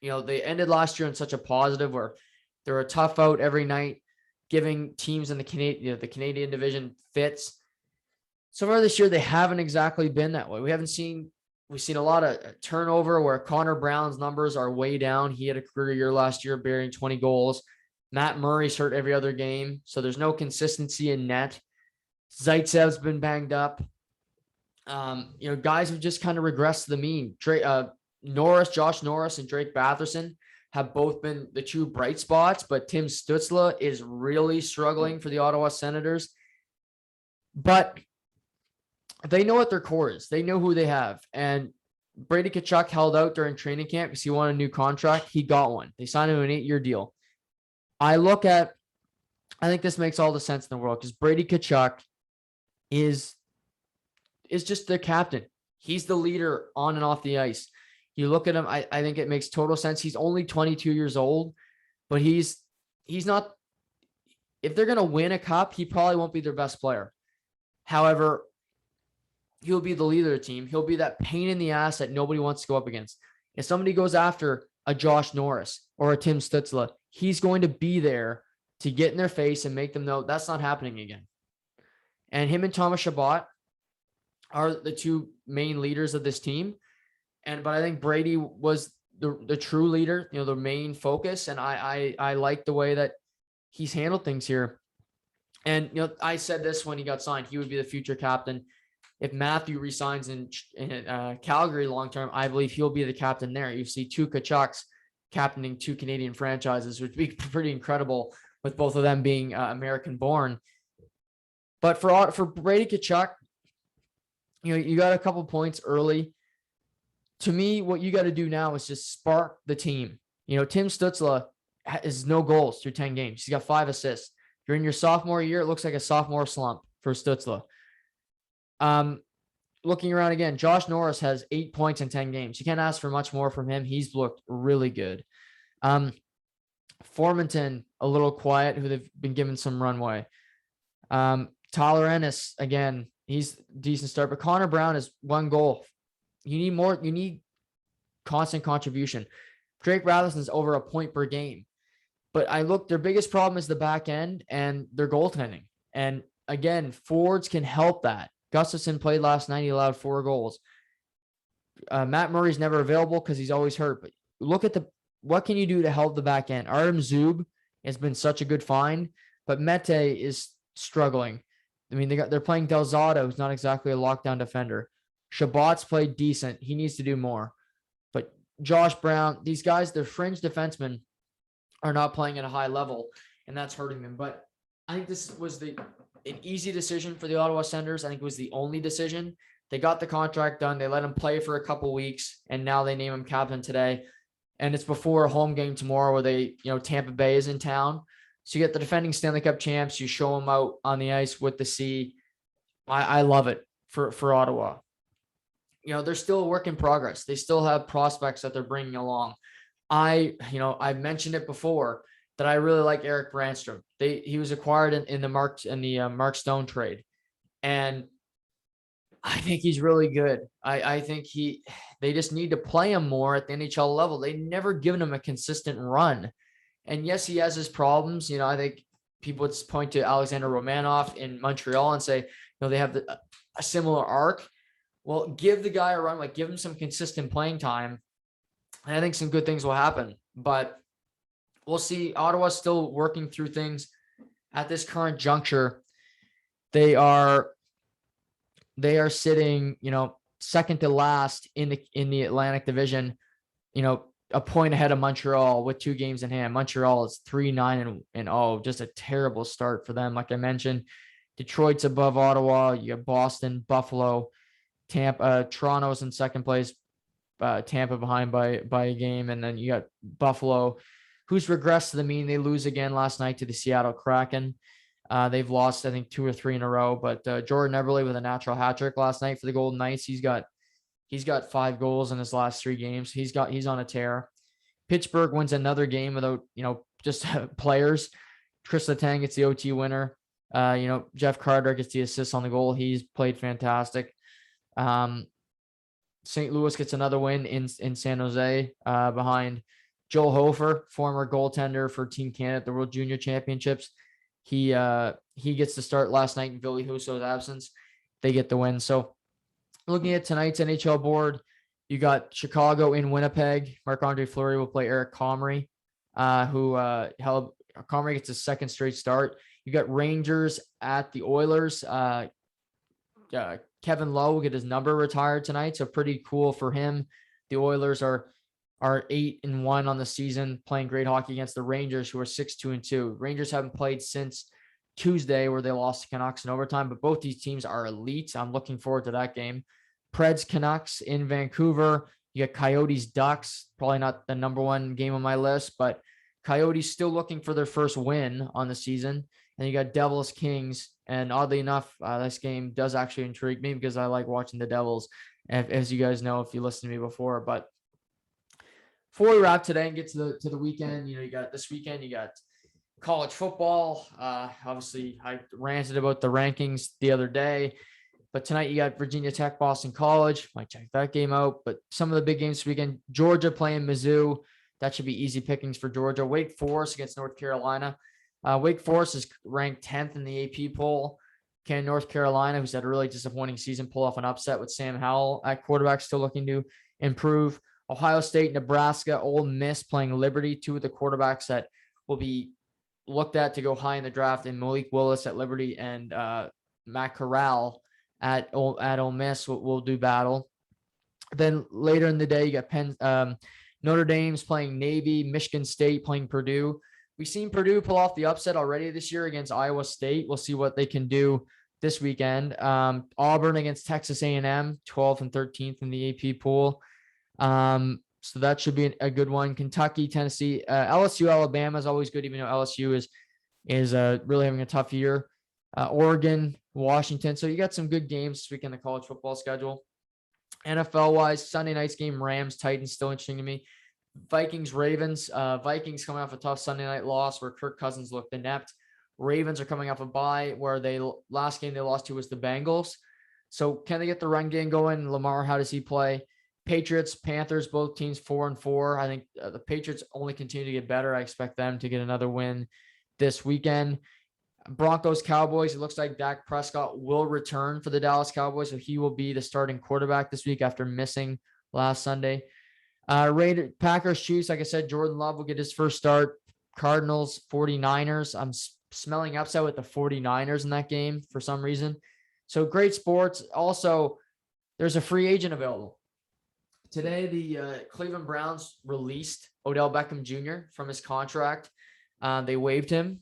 They ended last year in such a positive where they're a tough out every night, giving teams in the Canadian division fits. So far this year, they haven't exactly been that way. We've seen a lot of turnover where Connor Brown's numbers are way down. He had a career year last year, bearing 20 goals. Matt Murray's hurt every other game. So there's no consistency in net. Zaitsev's been banged up. Guys have just kind of regressed to the mean. Josh Norris and Drake Batherson have both been the 2 bright spots, but Tim Stützle is really struggling for the Ottawa Senators. But they know what their core is. They know who they have. And Brady Tkachuk held out during training camp because he wanted a new contract. He got one. They signed him an 8-year deal. I think this makes all the sense in the world because Brady Tkachuk is just the captain. He's the leader on and off the ice. You look at him, I think it makes total sense. He's only 22 years old, but he's not, if they're going to win a cup, he probably won't be their best player. However, he'll be the leader of the team. He'll be that pain in the ass that nobody wants to go up against. If somebody goes after a Josh Norris or a Tim Stützle. He's going to be there to get in their face and make them know that's not happening again. And him and Thomas Chabot are the two main leaders of this team. But I think Brady was the true leader, the main focus. And I like the way that he's handled things here. And, I said this when he got signed, he would be the future captain. If Matthew resigns in Calgary long-term, I believe he'll be the captain there. You see two Kachucks captaining two Canadian franchises, which would be pretty incredible with both of them being American-born. But for Brady Tkachuk, you got a couple points early. To me, what you got to do now is just spark the team. Tim Stützle has no goals through 10 games. He's got 5 assists. You're in your sophomore year. It looks like a sophomore slump for Stützle. Looking around again, Josh Norris has 8 points in 10 games. You can't ask for much more from him. He's looked really good. Formanton, a little quiet, who they've been given some runway. Tyler Ennis, again, he's a decent start, but Connor Brown is 1 goal. You need more. You need constant contribution. Drake Ratherson's over a point per game. But their biggest problem is the back end and their goaltending. And again, forwards can help that. Gustafsson played last night. He allowed 4 goals. Matt Murray's never available because he's always hurt. But look at what can you do to help the back end? Artem Zub has been such a good find, but Mete is struggling. I mean, they're playing Del Zotto, who's not exactly a lockdown defender. Chabot's played decent. He needs to do more. But Josh Brown, these guys, they're fringe defensemen, are not playing at a high level, and that's hurting them. But I think this was an easy decision for the Ottawa Senators. I think it was the only decision. They got the contract done. They let him play for a couple weeks, and now they name him captain today. And it's before a home game tomorrow where Tampa Bay is in town. So you get the defending Stanley Cup champs. You show them out on the ice with the C. I love it for Ottawa. They're still a work in progress. They still have prospects that they're bringing along. I've mentioned it before that I really like Eric Brandstrom. He was acquired in the Mark Stone trade, and I think he's really good. I think they just need to play him more at the NHL level. They never given him a consistent run, and yes, he has his problems. I think people would point to Alexander Romanov in Montreal and say, they have a similar arc. Well, give the guy a run, give him some consistent playing time. And I think some good things will happen, but we'll see. Ottawa's still working through things at this current juncture. They are sitting, second to last in the Atlantic Division, a point ahead of Montreal with 2 games in hand. Montreal is 3-9-0, just a terrible start for them. Like I mentioned, Detroit's above Ottawa. You got Boston, Buffalo, Tampa, Toronto's in second place. Tampa behind by a game, and then you got Buffalo, who's regressed to the mean. They lose again last night to the Seattle Kraken. They've lost, I think, 2 or 3 in a row. But Jordan Eberle with a natural hat trick last night for the Golden Knights. He's got 5 goals in his last 3 games. He's on a tear. Pittsburgh wins another game without just players. Chris Letang gets the OT winner. Jeff Carter gets the assist on the goal. He's played fantastic. St. Louis gets another win in San Jose behind Joel Hofer, former goaltender for Team Canada at the World Junior Championships. He gets to start last night in Ville Husso's absence. They get the win. So looking at tonight's NHL board, you got Chicago in Winnipeg. Marc-Andre Fleury will play Eric Comrie, Comrie gets a second straight start. You got Rangers at the Oilers. Kevin Lowe will get his number retired tonight, so pretty cool for him. The Oilers are 8-1 on the season, playing great hockey against the Rangers, who are 6-2-2. Rangers haven't played since Tuesday, where they lost to Canucks in overtime, but both these teams are elite. I'm looking forward to that game. Preds Canucks in Vancouver. You got Coyotes Ducks, probably not the number 1 game on my list, but Coyotes still looking for their first win on the season. And you got Devils Kings. And oddly enough, this game does actually intrigue me because I like watching the Devils, as you guys know, if you listened to me before. But before we wrap today and get to the weekend, you got this weekend, you got college football. Obviously, I ranted about the rankings the other day. But tonight you got Virginia Tech, Boston College. Might check that game out. But some of the big games this weekend, Georgia playing Mizzou. That should be easy pickings for Georgia. Wake Forest against North Carolina. Wake Forest is ranked 10th in the AP poll. Can North Carolina, who's had a really disappointing season, pull off an upset with Sam Howell at quarterback, still looking to improve? Ohio State, Nebraska, Ole Miss playing Liberty, two of the quarterbacks that will be looked at to go high in the draft, and Malik Willis at Liberty and Matt Corral at Ole Miss will do battle. Then later in the day, you got Notre Dame's playing Navy, Michigan State playing Purdue. We've seen Purdue pull off the upset already this year against Iowa State. We'll see what they can do this weekend. Auburn against Texas A&M, 12th and 13th in the AP poll. So that should be a good one. Kentucky, Tennessee, LSU, Alabama is always good, even though LSU is really having a tough year. Oregon, Washington. So you got some good games this week in the college football schedule. NFL-wise, Sunday night's game, Rams, Titans, still interesting to me. Vikings, Ravens. Vikings coming off a tough Sunday night loss where Kirk Cousins looked inept. Ravens are coming off a bye where last game they lost to was the Bengals. So can they get the run game going? Lamar, how does he play? Patriots, Panthers, both teams 4-4. I think the Patriots only continue to get better. I expect them to get another win this weekend. Broncos, Cowboys. It looks like Dak Prescott will return for the Dallas Cowboys, so he will be the starting quarterback this week after missing last Sunday. Packers, Chiefs. Like I said, Jordan Love will get his first start. Cardinals, 49ers. I'm smelling upset with the 49ers in that game for some reason. So great sports. Also, there's a free agent available. Today, the Cleveland Browns released Odell Beckham Jr. from his contract. They waived him,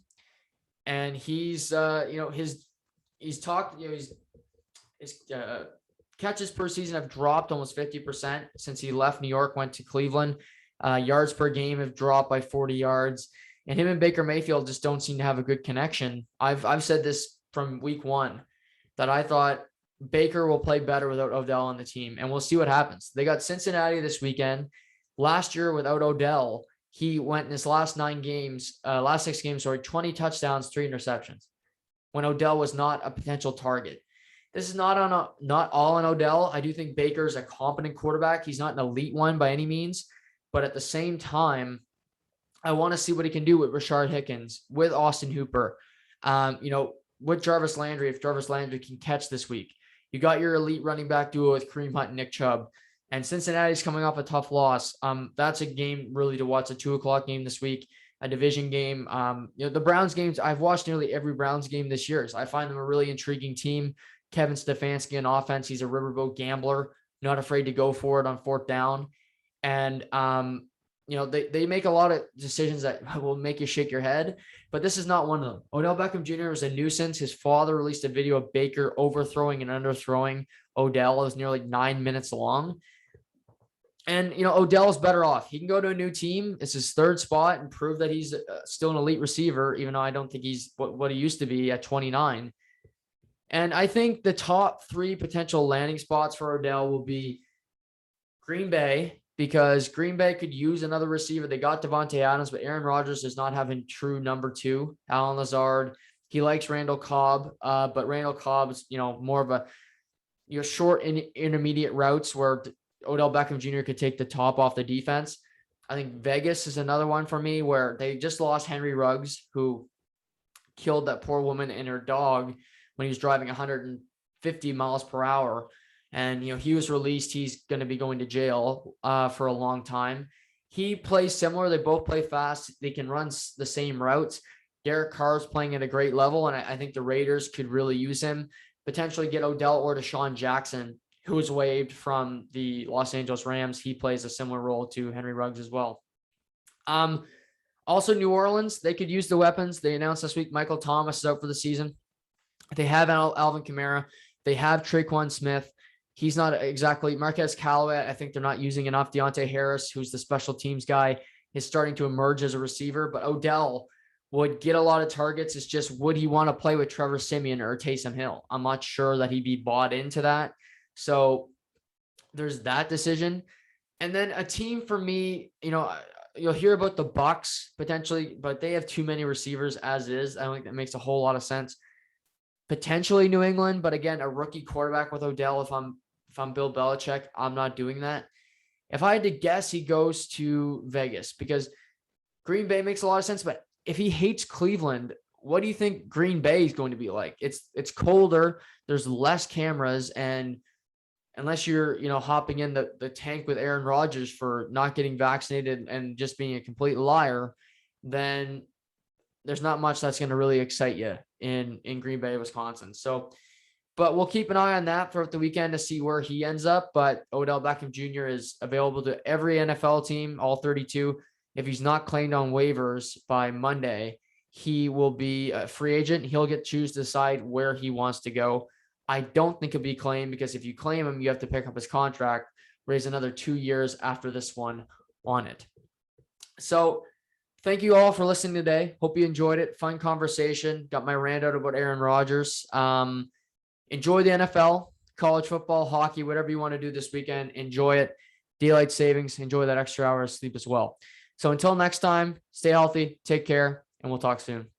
and he's catches per season have dropped almost 50% since he left New York, went to Cleveland. Yards per game have dropped by 40 yards, and him and Baker Mayfield just don't seem to have a good connection. I've said this from week one that I thought Baker will play better without Odell on the team, and we'll see what happens. They got Cincinnati this weekend. Last year without Odell, he went in his last 6 games, 20 touchdowns, 3 interceptions when Odell was not a potential target. This is not all on Odell. I do think Baker is a competent quarterback. He's not an elite one by any means, but at the same time, I want to see what he can do with Rashard Hickens, with Austin Hooper, with Jarvis Landry, if Jarvis Landry can catch this week. You got your elite running back duo with Kareem Hunt and Nick Chubb. And Cincinnati's coming off a tough loss. That's a game really to watch, a 2:00 game this week, a division game. The Browns games, I've watched nearly every Browns game this year. So I find them a really intriguing team. Kevin Stefanski on offense, he's a riverboat gambler, not afraid to go for it on 4th down. And, they make a lot of decisions that will make you shake your head, but this is not one of them. Odell Beckham Jr. is a nuisance. His father released a video of Baker overthrowing and underthrowing Odell. It was nearly 9 minutes long. And, Odell is better off. He can go to a new team. It's his 3rd spot and prove that he's still an elite receiver, even though I don't think he's what he used to be at 29. And I think the top 3 potential landing spots for Odell will be Green Bay, because Green Bay could use another receiver. They got Devontae Adams, but Aaron Rodgers is not having true number 2. Allen Lazard, he likes Randall Cobb, but Randall Cobb is, more of a short and intermediate routes where Odell Beckham Jr. could take the top off the defense. I think Vegas is another one for me, where they just lost Henry Ruggs, who killed that poor woman and her dog when he was driving 150 miles per hour. And, he was released. He's going to be going to jail for a long time. He plays similar. They both play fast. They can run the same routes. Derek Carr's playing at a great level, and I think the Raiders could really use him. Potentially get Odell or Deshaun Jackson, who was waived from the Los Angeles Rams. He plays a similar role to Henry Ruggs as well. Also, New Orleans, they could use the weapons. They announced this week Michael Thomas is out for the season. They have Alvin Kamara. They have Traquan Smith. He's not exactly Marquez Callaway. I think they're not using enough. Deontay Harris, who's the special teams guy, is starting to emerge as a receiver. But Odell would get a lot of targets. It's just, would he want to play with Trevor Siemian or Taysom Hill? I'm not sure that he'd be bought into that. So there's that decision. And then a team for me, you'll hear about the Bucs potentially, but they have too many receivers as is. I don't think that makes a whole lot of sense. Potentially New England, but again, a rookie quarterback with Odell. If I'm Bill Belichick, I'm not doing that. If I had to guess, he goes to Vegas because Green Bay makes a lot of sense. But if he hates Cleveland, what do you think Green Bay is going to be like? It's colder. There's less cameras. And unless you're, hopping in the tank with Aaron Rodgers for not getting vaccinated and just being a complete liar, then there's not much that's going to really excite you in Green Bay, Wisconsin. So, but we'll keep an eye on that throughout the weekend to see where he ends up. But Odell Beckham Jr. is available to every NFL team, all 32. If he's not claimed on waivers by Monday, he will be a free agent. He'll choose to decide where he wants to go. I don't think he'll be claimed because if you claim him, you have to pick up his contract, raise another 2 years after this one on it. So thank you all for listening today. Hope you enjoyed it. Fun conversation. Got my rant out about Aaron Rodgers. Enjoy the NFL, college football, hockey, whatever you want to do this weekend. Enjoy it. Daylight savings. Enjoy that extra hour of sleep as well. So until next time, stay healthy, take care, and we'll talk soon.